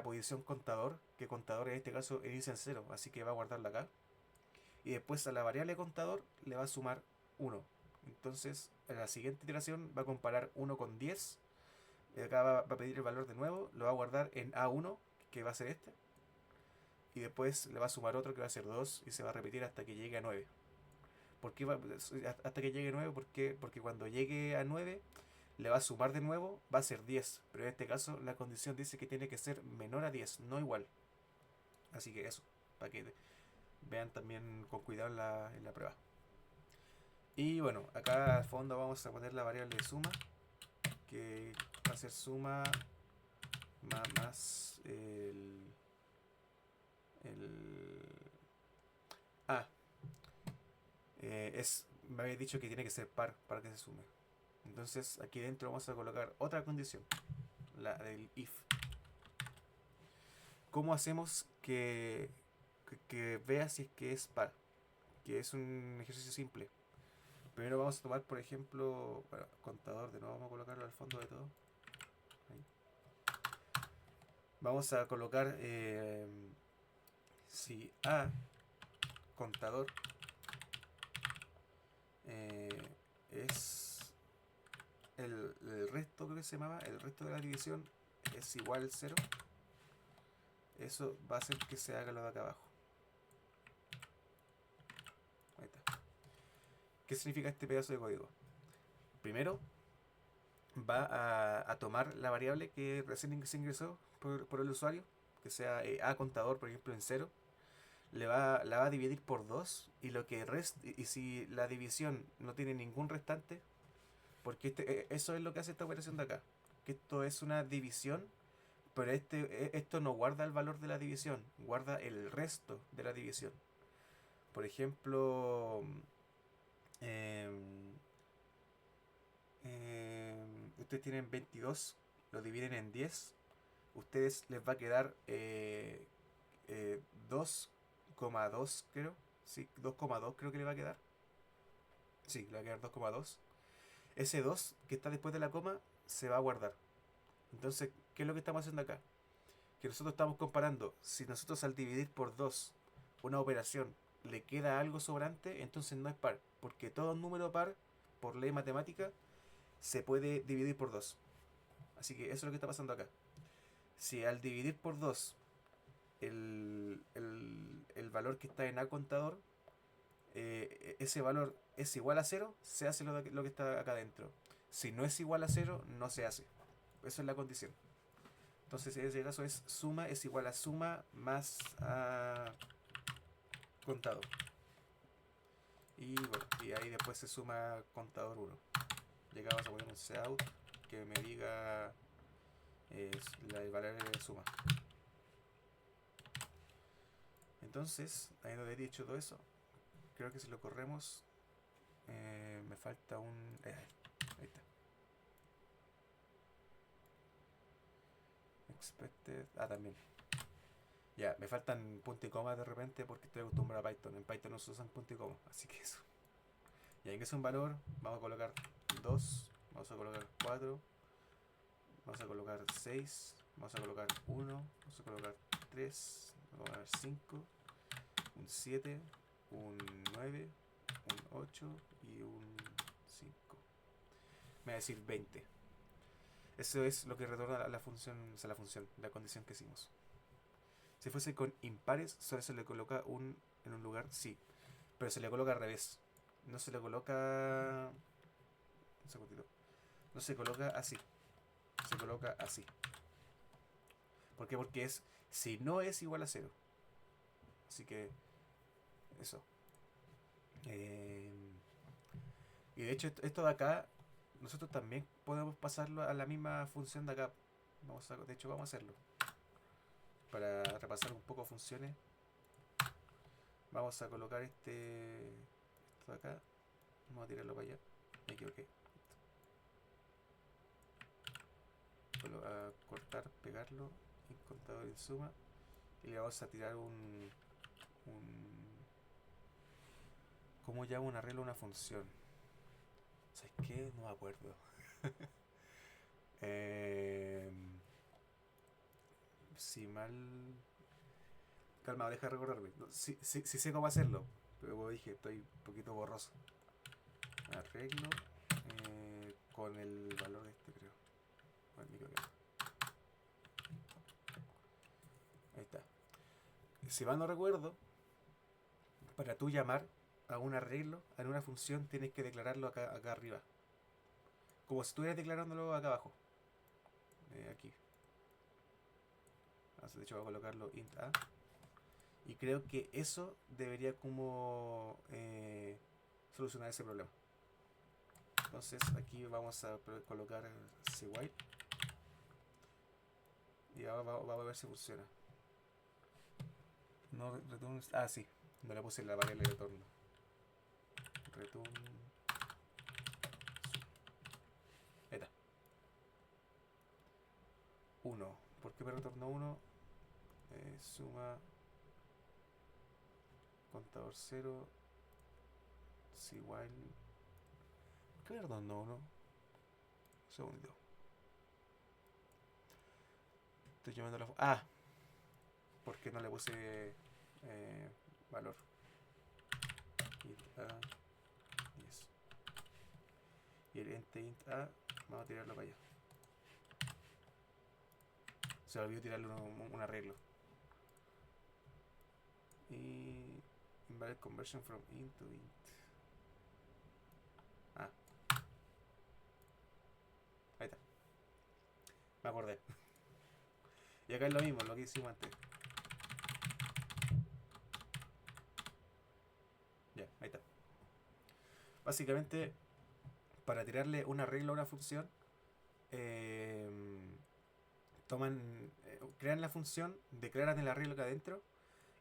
posición contador, que contador en este caso inicia en 0, así que va a guardarla acá. Y después a la variable contador le va a sumar 1. Entonces, en la siguiente iteración va a comparar 1 con 10. Y acá va a pedir el valor de nuevo, lo va a guardar en A1, que va a ser este. Y después le va a sumar otro que va a ser 2 y se va a repetir hasta que llegue a 9. ¿Por qué hasta que llegue a 9? Porque cuando llegue a 9 le va a sumar de nuevo, va a ser 10. Pero en este caso la condición dice que tiene que ser menor a 10, no igual. Así que eso, para que vean también con cuidado en la prueba. Y bueno, acá al fondo vamos a poner la variable de suma, que va a ser suma más ah, me habéis dicho que tiene que ser par para que se sume. Entonces aquí dentro vamos a colocar otra condición, la del if. ¿Cómo hacemos que vea si es que es par? Que es un ejercicio simple. Primero vamos a tomar, por ejemplo, bueno, contador, de nuevo vamos a colocarlo al fondo de todo. Ahí. Vamos a colocar si A contador es el resto, creo que se llamaba, el resto de la división es igual al 0, eso va a hacer que se haga lo de acá abajo. Ahí está. ¿Qué significa este pedazo de código? Primero va a tomar la variable que recién se ingresó por el usuario, que sea A contador, por ejemplo, en 0, la va a dividir por 2 y lo que y si la división no tiene ningún restante, porque eso es lo que hace esta operación de acá, que esto es una división pero esto no guarda el valor de la división, guarda el resto de la división. Por ejemplo, em, ustedes tienen 22, lo dividen en 10, ustedes les va a quedar 2,2 creo. Sí, 2,2 creo que le va a quedar. Sí, le va a quedar 2,2. Ese 2 que está después de la coma se va a guardar. Entonces, ¿qué es lo que estamos haciendo acá? Que nosotros estamos comparando, si nosotros al dividir por 2 una operación le queda algo sobrante, entonces no es par, porque todo número par, por ley matemática, se puede dividir por 2. Así que eso es lo que está pasando acá. Si al dividir por 2 el valor que está en A contador, ese valor es igual a 0, se hace lo que está acá adentro. Si no es igual a 0, no se hace. Esa es la condición. Entonces, en ese caso es suma es igual a suma más a contador. Y bueno, y ahí después se suma contador 1. Y acá vamos a poner un cout que me diga el valor de suma. Entonces, habiendo dicho todo eso, creo que si lo corremos, me falta un... ahí está. Expected... también. Ya, me faltan punto y coma de repente porque estoy acostumbrado a Python. En Python no se usan punto y coma, así que eso. Y en que es un valor, vamos a colocar 2, vamos a colocar 4, vamos a colocar 6, vamos a colocar 1, vamos a colocar 3, vamos a colocar 5, un 7, un 9, un 8 y un 5. Me va a decir 20. Eso es lo que retorna la función, o sea, la condición que hicimos. Si fuese con impares, solo se le coloca en un lugar, sí, pero se le coloca al revés. No se le coloca... Un segundito. No se coloca así. Se coloca así. ¿Por qué? Porque es si no es igual a 0. Así que eso. Y de hecho esto de acá, nosotros también podemos pasarlo a la misma función de acá. De hecho vamos a hacerlo. Para repasar un poco funciones. Vamos a colocar esto de acá. Vamos a tirarlo para allá. Me equivoqué. A cortar, pegarlo. En contador en suma. Y le vamos a tirar ¿cómo llamo un arreglo a una función? ¿Sabes qué? No me acuerdo. Si mal... Calma, deja de recordarme. No, sí sé cómo hacerlo. Pero como dije, estoy un poquito borroso. Arreglo con el valor de este, creo. Bueno, ahí está. Si mal no recuerdo, para tú llamar a un arreglo, a una función, tienes que declararlo acá arriba. Como si estuvieras declarándolo acá abajo. Aquí. De hecho voy a colocarlo int a. Y creo que eso debería como solucionar ese problema. Entonces aquí vamos a colocar while. Y ahora va a ver si funciona. No return. Sí. No le puse la variable de retorno. Return. Ahí está. 1. ¿Por qué me retornó 1? Suma. Contador 0. While. ¿Por qué me retornó 1? Segundo. Estoy llamando a la... porque no le puse valor. Int a 10. Y el int a vamos a tirarlo para allá. Se me olvidó tirarle un arreglo. Y invalid conversion from int to int. Ahí está. Me acordé. Y acá es lo mismo, lo que hicimos antes. Ya, ahí está. Básicamente, para tirarle un arreglo a una función, crean la función, declaran el arreglo acá adentro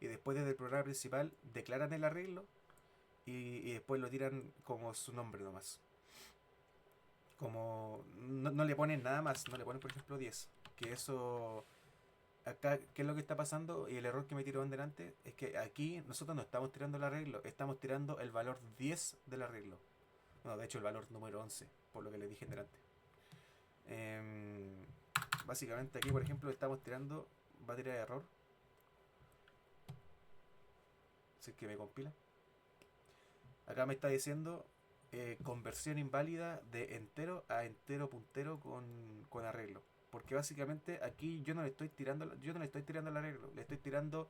y después desde el programa principal declaran el arreglo y después lo tiran como su nombre nomás. Como no le ponen nada más, no le ponen por ejemplo 10. Que eso, acá, ¿qué es lo que está pasando? Y el error que me tiró en delante es que aquí nosotros no estamos tirando el arreglo, estamos tirando el valor 10 del arreglo. Bueno, de hecho el valor número 11, por lo que le dije en delante. Em, Básicamente aquí por ejemplo estamos tirando, va a tirar error, si es que me compila. Acá me está diciendo conversión inválida de entero a entero puntero con arreglo. Porque básicamente aquí yo no le estoy tirando el arreglo, le estoy tirando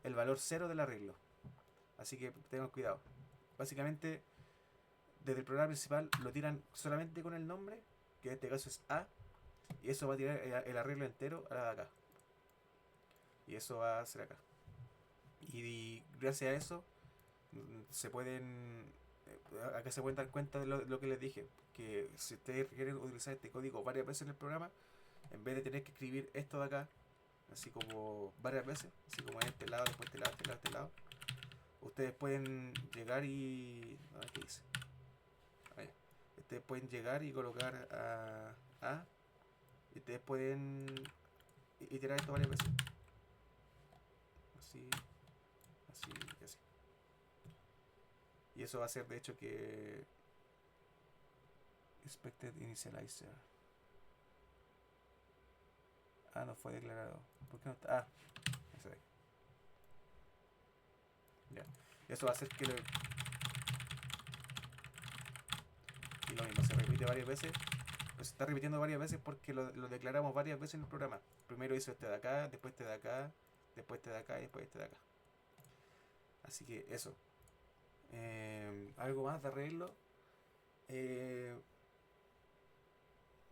el valor cero del arreglo. Así que tengan cuidado. Básicamente, desde el programa principal lo tiran solamente con el nombre, que en este caso es A, y eso va a tirar el arreglo entero a la de acá. Y eso va a ser acá. Y gracias a eso se pueden acá se pueden dar cuenta de lo que les dije, que si ustedes quieren utilizar este código varias veces en el programa, en vez de tener que escribir esto de acá así como varias veces, así como en este lado, después este lado, este lado, este lado, ustedes pueden llegar y a ver qué dice. Ahí. Ustedes pueden llegar y colocar a y ustedes pueden iterar esto varias veces, así, así y así. Y eso va a hacer de hecho que expected initializer. No fue declarado. ¿Por qué no está? Ese de ahí. Ya. Y eso va a hacer que y lo mismo, se repite varias veces. Pues se está repitiendo varias veces porque lo declaramos varias veces en el programa. Primero hizo este de acá, después este de acá, después este de acá y después este de acá. Así que eso. Algo más de arreglo.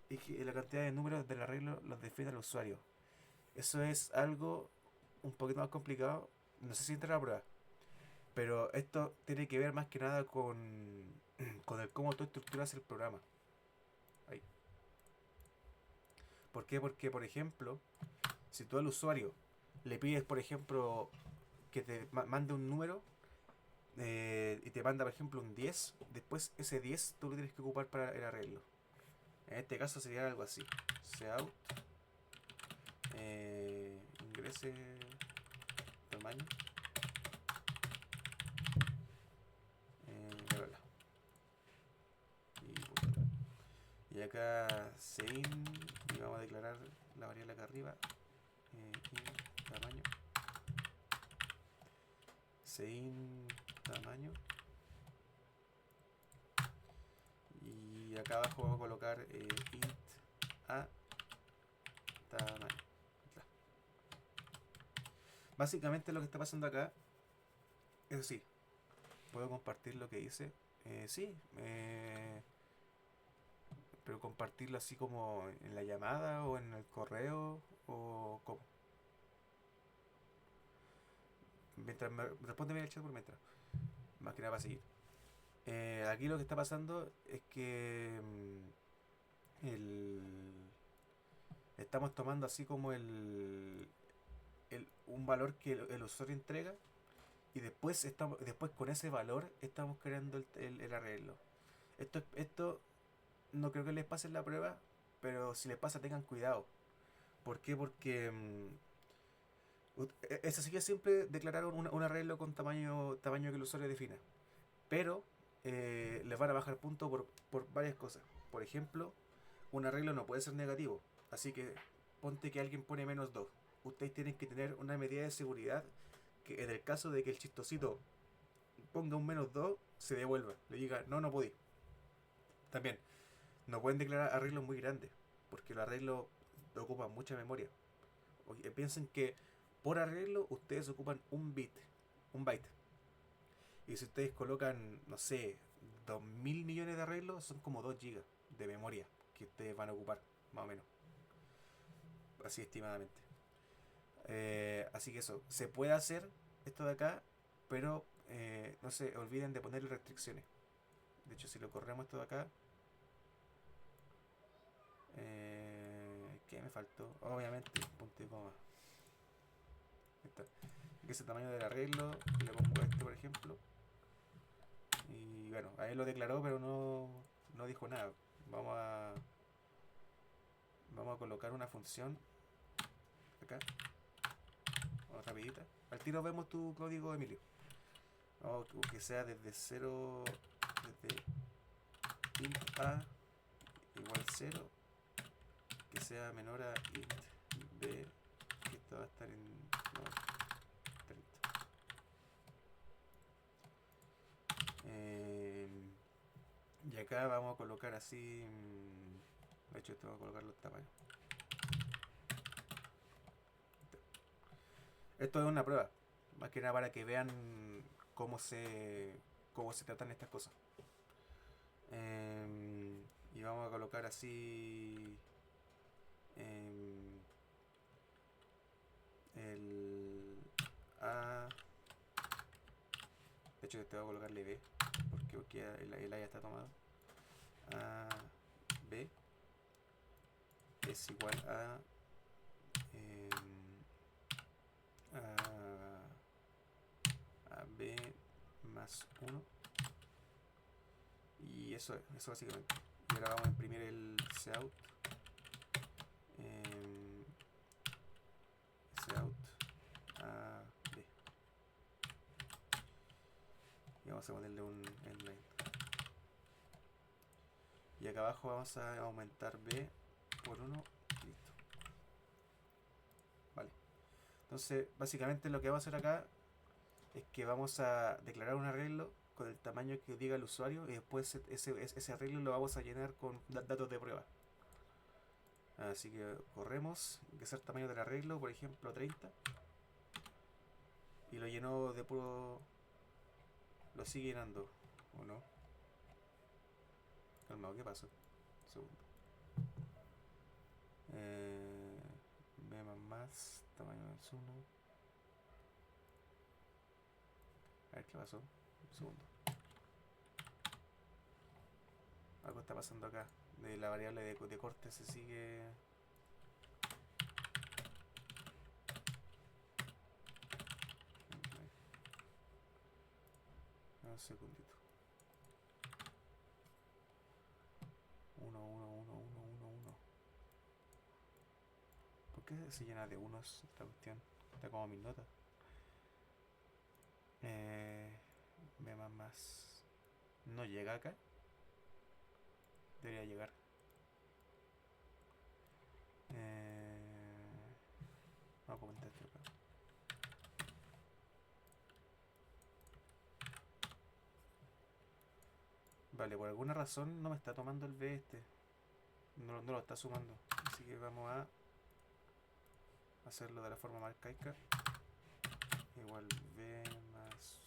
Y que la cantidad de números del arreglo los define el usuario. Eso es algo un poquito más complicado. No sé si entra a la prueba. Pero esto tiene que ver más que nada con el cómo tú estructuras el programa. Ahí. ¿Por qué? Porque, por ejemplo, si tú al usuario le pides, por ejemplo, que te mande un número y te manda, por ejemplo, un 10, después ese 10 tú lo tienes que ocupar para el arreglo. En este caso sería algo así. Cout ingrese tamaño bla, bla, bla. Y acá sein y vamos a declarar la variable acá arriba tamaño sein tamaño y acá abajo vamos a colocar int a tamaño. Básicamente lo que está pasando acá, eso sí, puedo compartir lo que hice. Sí, pero compartirlo así como en la llamada o en el correo o cómo. Mientras respóndeme en el chat por mientras. Más que nada para seguir. Aquí lo que está pasando es que estamos tomando así como un valor que el usuario entrega y después con ese valor estamos creando el arreglo. Esto no creo que les pase en la prueba, pero si les pasa tengan cuidado. ¿Por qué? Porque es así que siempre declararon un arreglo con tamaño que el usuario defina. Pero les van a bajar puntos por varias cosas. Por ejemplo, un arreglo no puede ser negativo. Así que ponte que alguien pone -2. Ustedes tienen que tener una medida de seguridad que en el caso de que el chistosito ponga un -2, se devuelva. Le diga, no podí. También, no pueden declarar arreglos muy grandes, porque los arreglos ocupan mucha memoria. Piensen que por arreglo ustedes ocupan un byte. Y si ustedes colocan, no sé, 2000 millones de arreglos, son como 2 gigas de memoria que ustedes van a ocupar, más o menos. Así estimadamente. Así que eso, se puede hacer esto de acá, pero no se olviden de ponerle restricciones. De hecho, si lo corremos esto de acá, ¿Qué me faltó? Obviamente, punto y coma. Está. Que es el tamaño del arreglo. Y le pongo este, por ejemplo. Y bueno, ahí lo declaró, pero no dijo nada. Vamos a colocar una función acá. Vamos rapidita. Al tiro vemos tu código, Emilio. Vamos que sea desde 0, desde int a igual 0, que sea menor a int b, que esto va a estar en no, 30. Y acá vamos a colocar así, de hecho esto vamos a colocar los tamaños. Esto es una prueba, más que nada para que vean cómo se tratan estas cosas. Y vamos a colocar así el A. De hecho, te voy a colocarle B porque el A ya está tomado. A B es igual a B más 1. Y eso básicamente. Y ahora vamos a imprimir el cout. Cout a B. Y vamos a ponerle un endline. Y acá abajo vamos a aumentar B por 1. Listo. Vale. Entonces, básicamente lo que vamos a hacer acá es que vamos a declarar un arreglo con el tamaño que diga el usuario y después ese arreglo lo vamos a llenar con datos de prueba. Así que corremos, que es el tamaño del arreglo, por ejemplo 30, y lo llenó de puro... lo sigue llenando, ¿o no? Calmado, ¿qué pasó? Un segundo. B más tamaño del 1. A ver qué pasó. Un segundo. Algo está pasando acá. De la variable de corte se sigue. Un segundito. 1, 1, 1, 1, 1, 1. ¿Por qué se llena de unos esta cuestión? Está como mis notas. B más. No llega acá. Debería llegar. Vamos a comentar esto acá. Vale, por alguna razón no me está tomando el B este. No lo está sumando. Así que vamos a hacerlo de la forma más arcaica. Igual B más.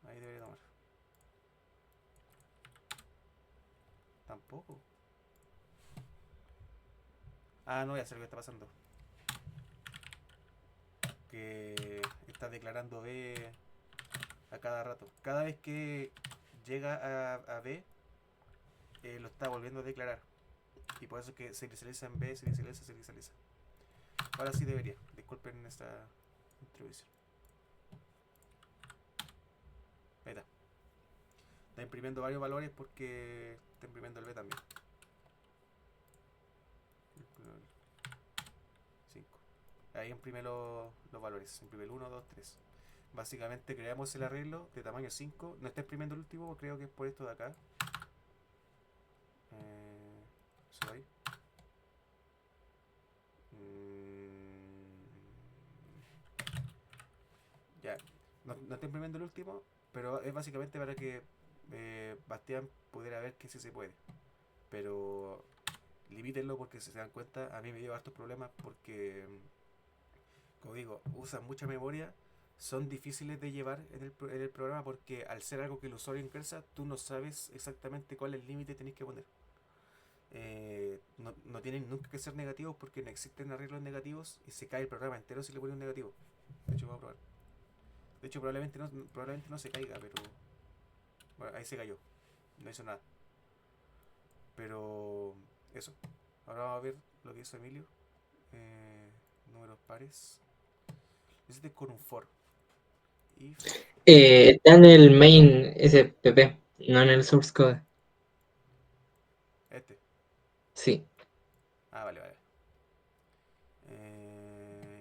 Ahí debería tomar. Tampoco. No, ya sé lo que está pasando. Que está declarando B a cada rato. Cada vez que llega a B, lo está volviendo a declarar. Y por eso es que se inicializa en B, se inicializa. Ahora sí debería. Disculpen esta introducción. Ahí está. Está imprimiendo varios valores porque está imprimiendo el B también. 5. Ahí imprime los valores. Imprime el 1, 2, 3. Básicamente creamos el arreglo de tamaño 5. No está imprimiendo el último, creo que es por esto de acá. Eso ahí. Ya. No está imprimiendo el último, pero es básicamente para que Bastián pudiera ver que sí se puede. Pero limítenlo porque si se dan cuenta, a mí me dio hartos problemas porque, como digo, usan mucha memoria, son difíciles de llevar en el programa porque al ser algo que el usuario ingresa, tú no sabes exactamente cuál es el límite que tenés que poner. No tienen nunca que ser negativos porque no existen arreglos negativos y se cae el programa entero si le pones un negativo. De hecho, vamos a probar. De hecho, probablemente no se caiga, pero... Bueno, ahí se cayó. No hizo nada. Pero... Eso. Ahora vamos a ver lo que hizo Emilio. Números pares. Este es con un for. If. Está en el main SPP, no en el source code. Este. Sí. Ah, vale, vale.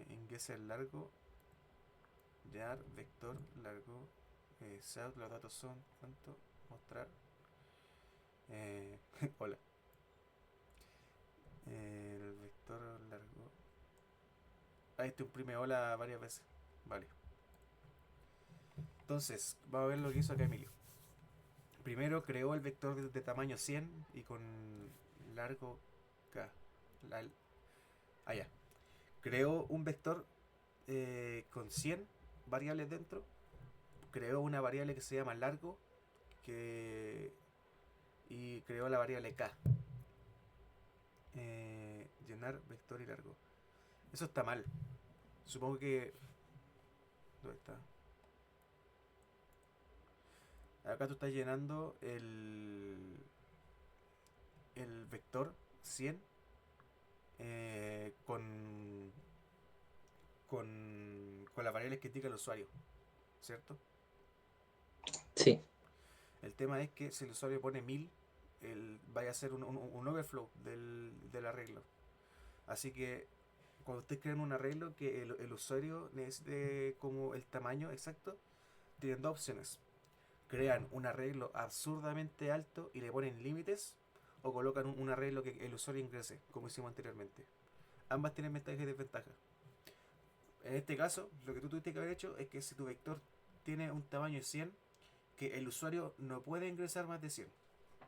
Ingresa el largo. Llenar, vector, largo. South, los datos son. ¿Cuánto? Mostrar. Hola. El vector largo. Ah, este imprime hola varias veces. Vale. Entonces, vamos a ver lo que hizo acá Emilio. Primero creó el vector de tamaño 100 y con largo K. La, ya. Creó un vector con 100 variables dentro. Creó una variable que se llama largo que, y creó la variable K. Llenar vector y largo. Eso está mal. Supongo que... ¿Dónde está? Acá tú estás llenando el vector 100 con las variables que indica el usuario, ¿cierto? Sí. El tema es que si el usuario pone 1000, vaya a ser un overflow del arreglo. Así que cuando ustedes crean un arreglo que el usuario necesite como el tamaño exacto, tienen dos opciones. Crean un arreglo absurdamente alto y le ponen límites, o colocan un arreglo que el usuario ingrese, como hicimos anteriormente. Ambas tienen ventajas y desventajas. En este caso, lo que tú tuviste que haber hecho es que si tu vector tiene un tamaño de 100, que el usuario no puede ingresar más de 100.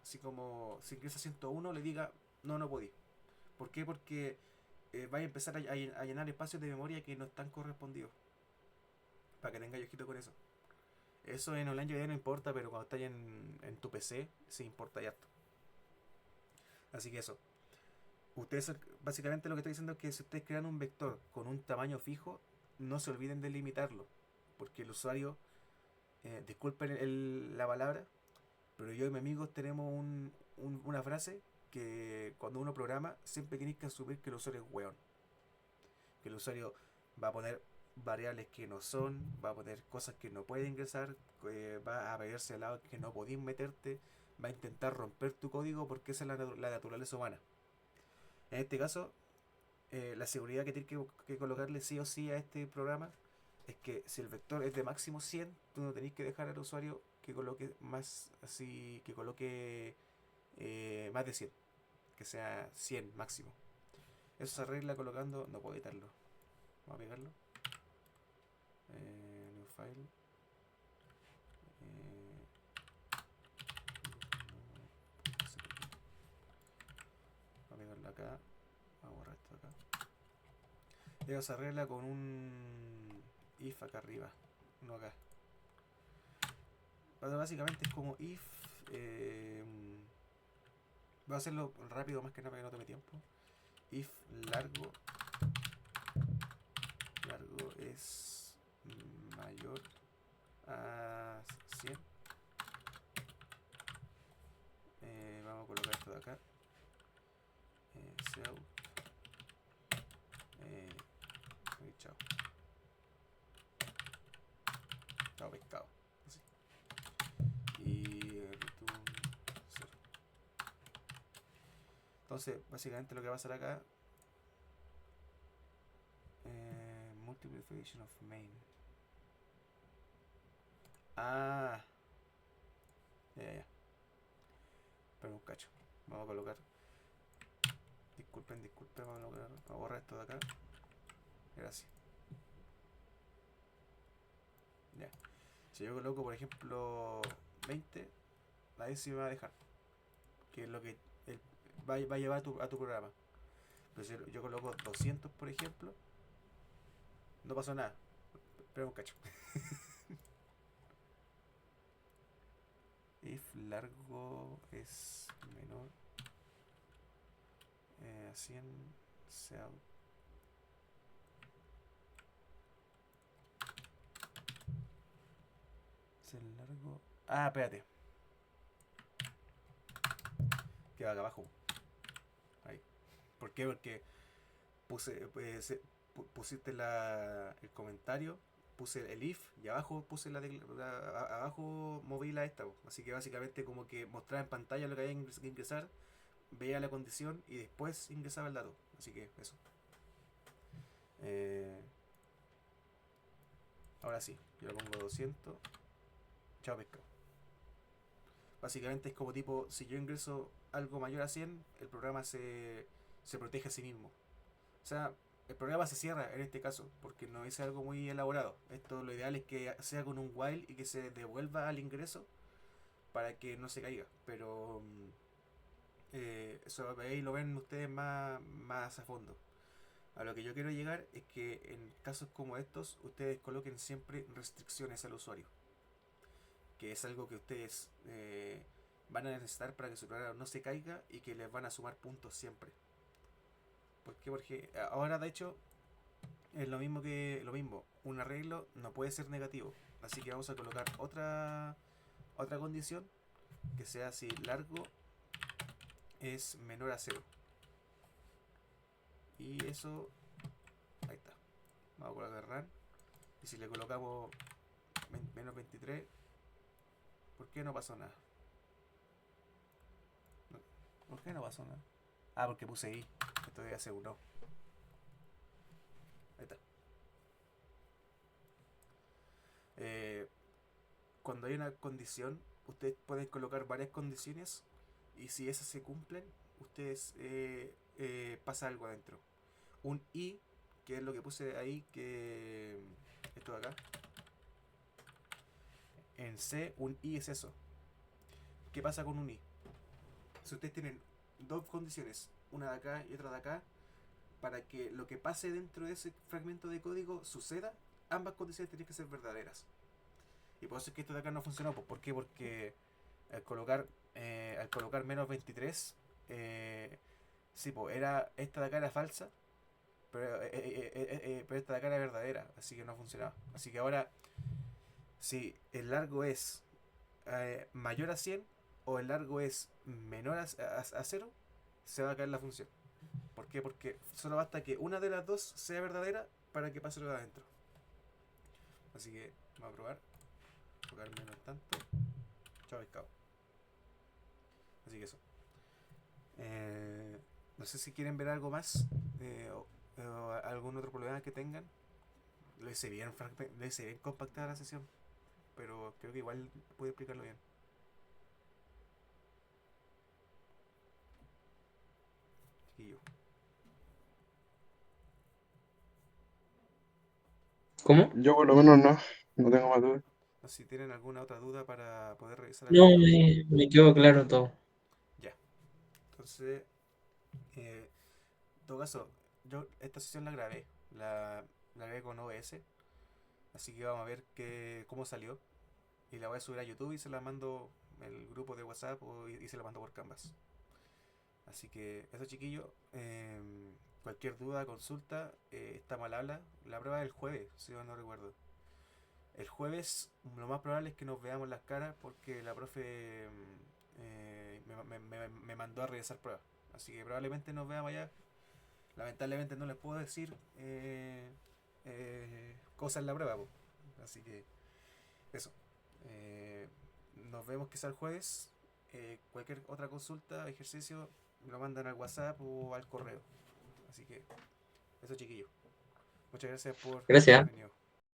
Así como si ingresa 101, le diga, no, no podí. ¿Por qué? Porque vaya a empezar a llenar espacios de memoria que no están correspondidos. Para que tenga ojito con eso. Eso en online ya no importa, pero cuando estás en tu PC, sí importa ya harto. Así que eso. Ustedes, básicamente lo que estoy diciendo es que si ustedes crean un vector con un tamaño fijo, no se olviden de limitarlo. Porque el usuario, disculpen la palabra, pero yo y mis amigos tenemos una frase que cuando uno programa siempre tienes que asumir que el usuario es weón. Que el usuario va a poner variables que no son, va a poner cosas que no puede ingresar, va a pedirse al lado que no podéis meterte, va a intentar romper tu código porque esa es la naturaleza humana. En este caso, la seguridad que tienes que colocarle sí o sí a este programa es que si el vector es de máximo 100, tú no tenés que dejar al usuario que coloque más así, que coloque más de 100, que sea 100 máximo. Eso se arregla colocando, no puedo editarlo, vamos a pegarlo, new file, vamos a pegarlo acá, vamos a borrar esto acá. Eso se arregla con un if acá arriba, no acá. Básicamente es como if, voy a hacerlo rápido más que nada para que no tome tiempo. If largo es mayor a 100, vamos a colocar esto de acá, self, chao, chao pescado, así. Y return 0. Entonces básicamente lo que va a pasar acá, multiplication of main. Ah, ya. Pero un cacho. Vamos a colocar. Disculpen, vamos a borrar esto de acá. Gracias. Ya. Si yo coloco, por ejemplo, 20, nadie se me va a dejar. Que es lo que va a llevar a tu programa. Pero si yo coloco 200, por ejemplo, no pasó nada. Pero un cacho. If largo es menor a 100, sea largo. Ah, espérate. Queda acá abajo. Ahí. ¿Por qué? Porque pusiste el comentario, puse el if y abajo puse abajo moví la esta. Así que básicamente como que mostraba en pantalla lo que había que ingresar, veía la condición y después ingresaba el dato. Así que eso. Ahora sí, yo le pongo 200. Chao pescado. Básicamente es como tipo, si yo ingreso algo mayor a 100, el programa se protege a sí mismo. O sea, el programa se cierra en este caso, porque no es algo muy elaborado. Esto lo ideal es que sea con un while y que se devuelva al ingreso para que no se caiga. Pero eso ahí lo ven ustedes más a fondo. A lo que yo quiero llegar es que en casos como estos, ustedes coloquen siempre restricciones al usuario. Que es algo que ustedes van a necesitar para que su programa no se caiga y que les van a sumar puntos siempre. ¿Por qué? Porque ahora de hecho es lo mismo. Un arreglo no puede ser negativo. Así que vamos a colocar otra condición que sea si largo es menor a 0. Y eso, ahí está. Vamos a colocar run. Y si le colocamos menos 23, ¿por qué no pasó nada? ¿Por qué no pasó nada? Ah, porque puse i. Esto debe ser uno. Ahí está. Cuando hay una condición, ustedes pueden colocar varias condiciones y si esas se cumplen, ustedes pasa algo adentro. Un i, que es lo que puse ahí, que esto de acá. En C, un i es eso. ¿Qué pasa con un i? Si ustedes tienen dos condiciones, una de acá y otra de acá, para que lo que pase dentro de ese fragmento de código suceda, ambas condiciones tienen que ser verdaderas. Y por eso es que esto de acá no funcionó. ¿Por qué? Porque al colocar menos 23, sí, pues esta de acá era falsa, pero esta de acá era verdadera, así que no funcionaba. Así que ahora, si el largo es mayor a 100 o el largo es menor a 0, se va a caer la función. ¿Por qué? Porque solo basta que una de las dos sea verdadera para que pase lo de adentro. Así que vamos a probar. Colocar menos tanto. Chao pescado. Así que eso. No sé si quieren ver algo más o algún otro problema que tengan. Lo hice bien compactada la sesión, pero creo que igual pude explicarlo bien. Chiquillo. ¿Cómo? Yo por lo menos no tengo más dudas. No sé si tienen alguna otra duda para poder revisar el No, código. me quedó claro todo. Ya. Entonces, en todo caso, yo esta sesión la grabé. La grabé con OBS. Así que vamos a ver cómo salió. Y la voy a subir a YouTube y se la mando en el grupo de WhatsApp y se la mando por Canvas. Así que eso chiquillo. Cualquier duda, consulta, está mal habla. La prueba es el jueves, si yo no recuerdo. El jueves lo más probable es que nos veamos las caras porque la profe me mandó a realizar pruebas. Así que probablemente nos veamos allá. Lamentablemente no les puedo decir cosas en la prueba. Así que eso. Nos vemos quizá el jueves. Cualquier otra consulta, ejercicio, me lo mandan al WhatsApp o al correo. Así que eso chiquillo. Muchas gracias por Gracias. haber venido.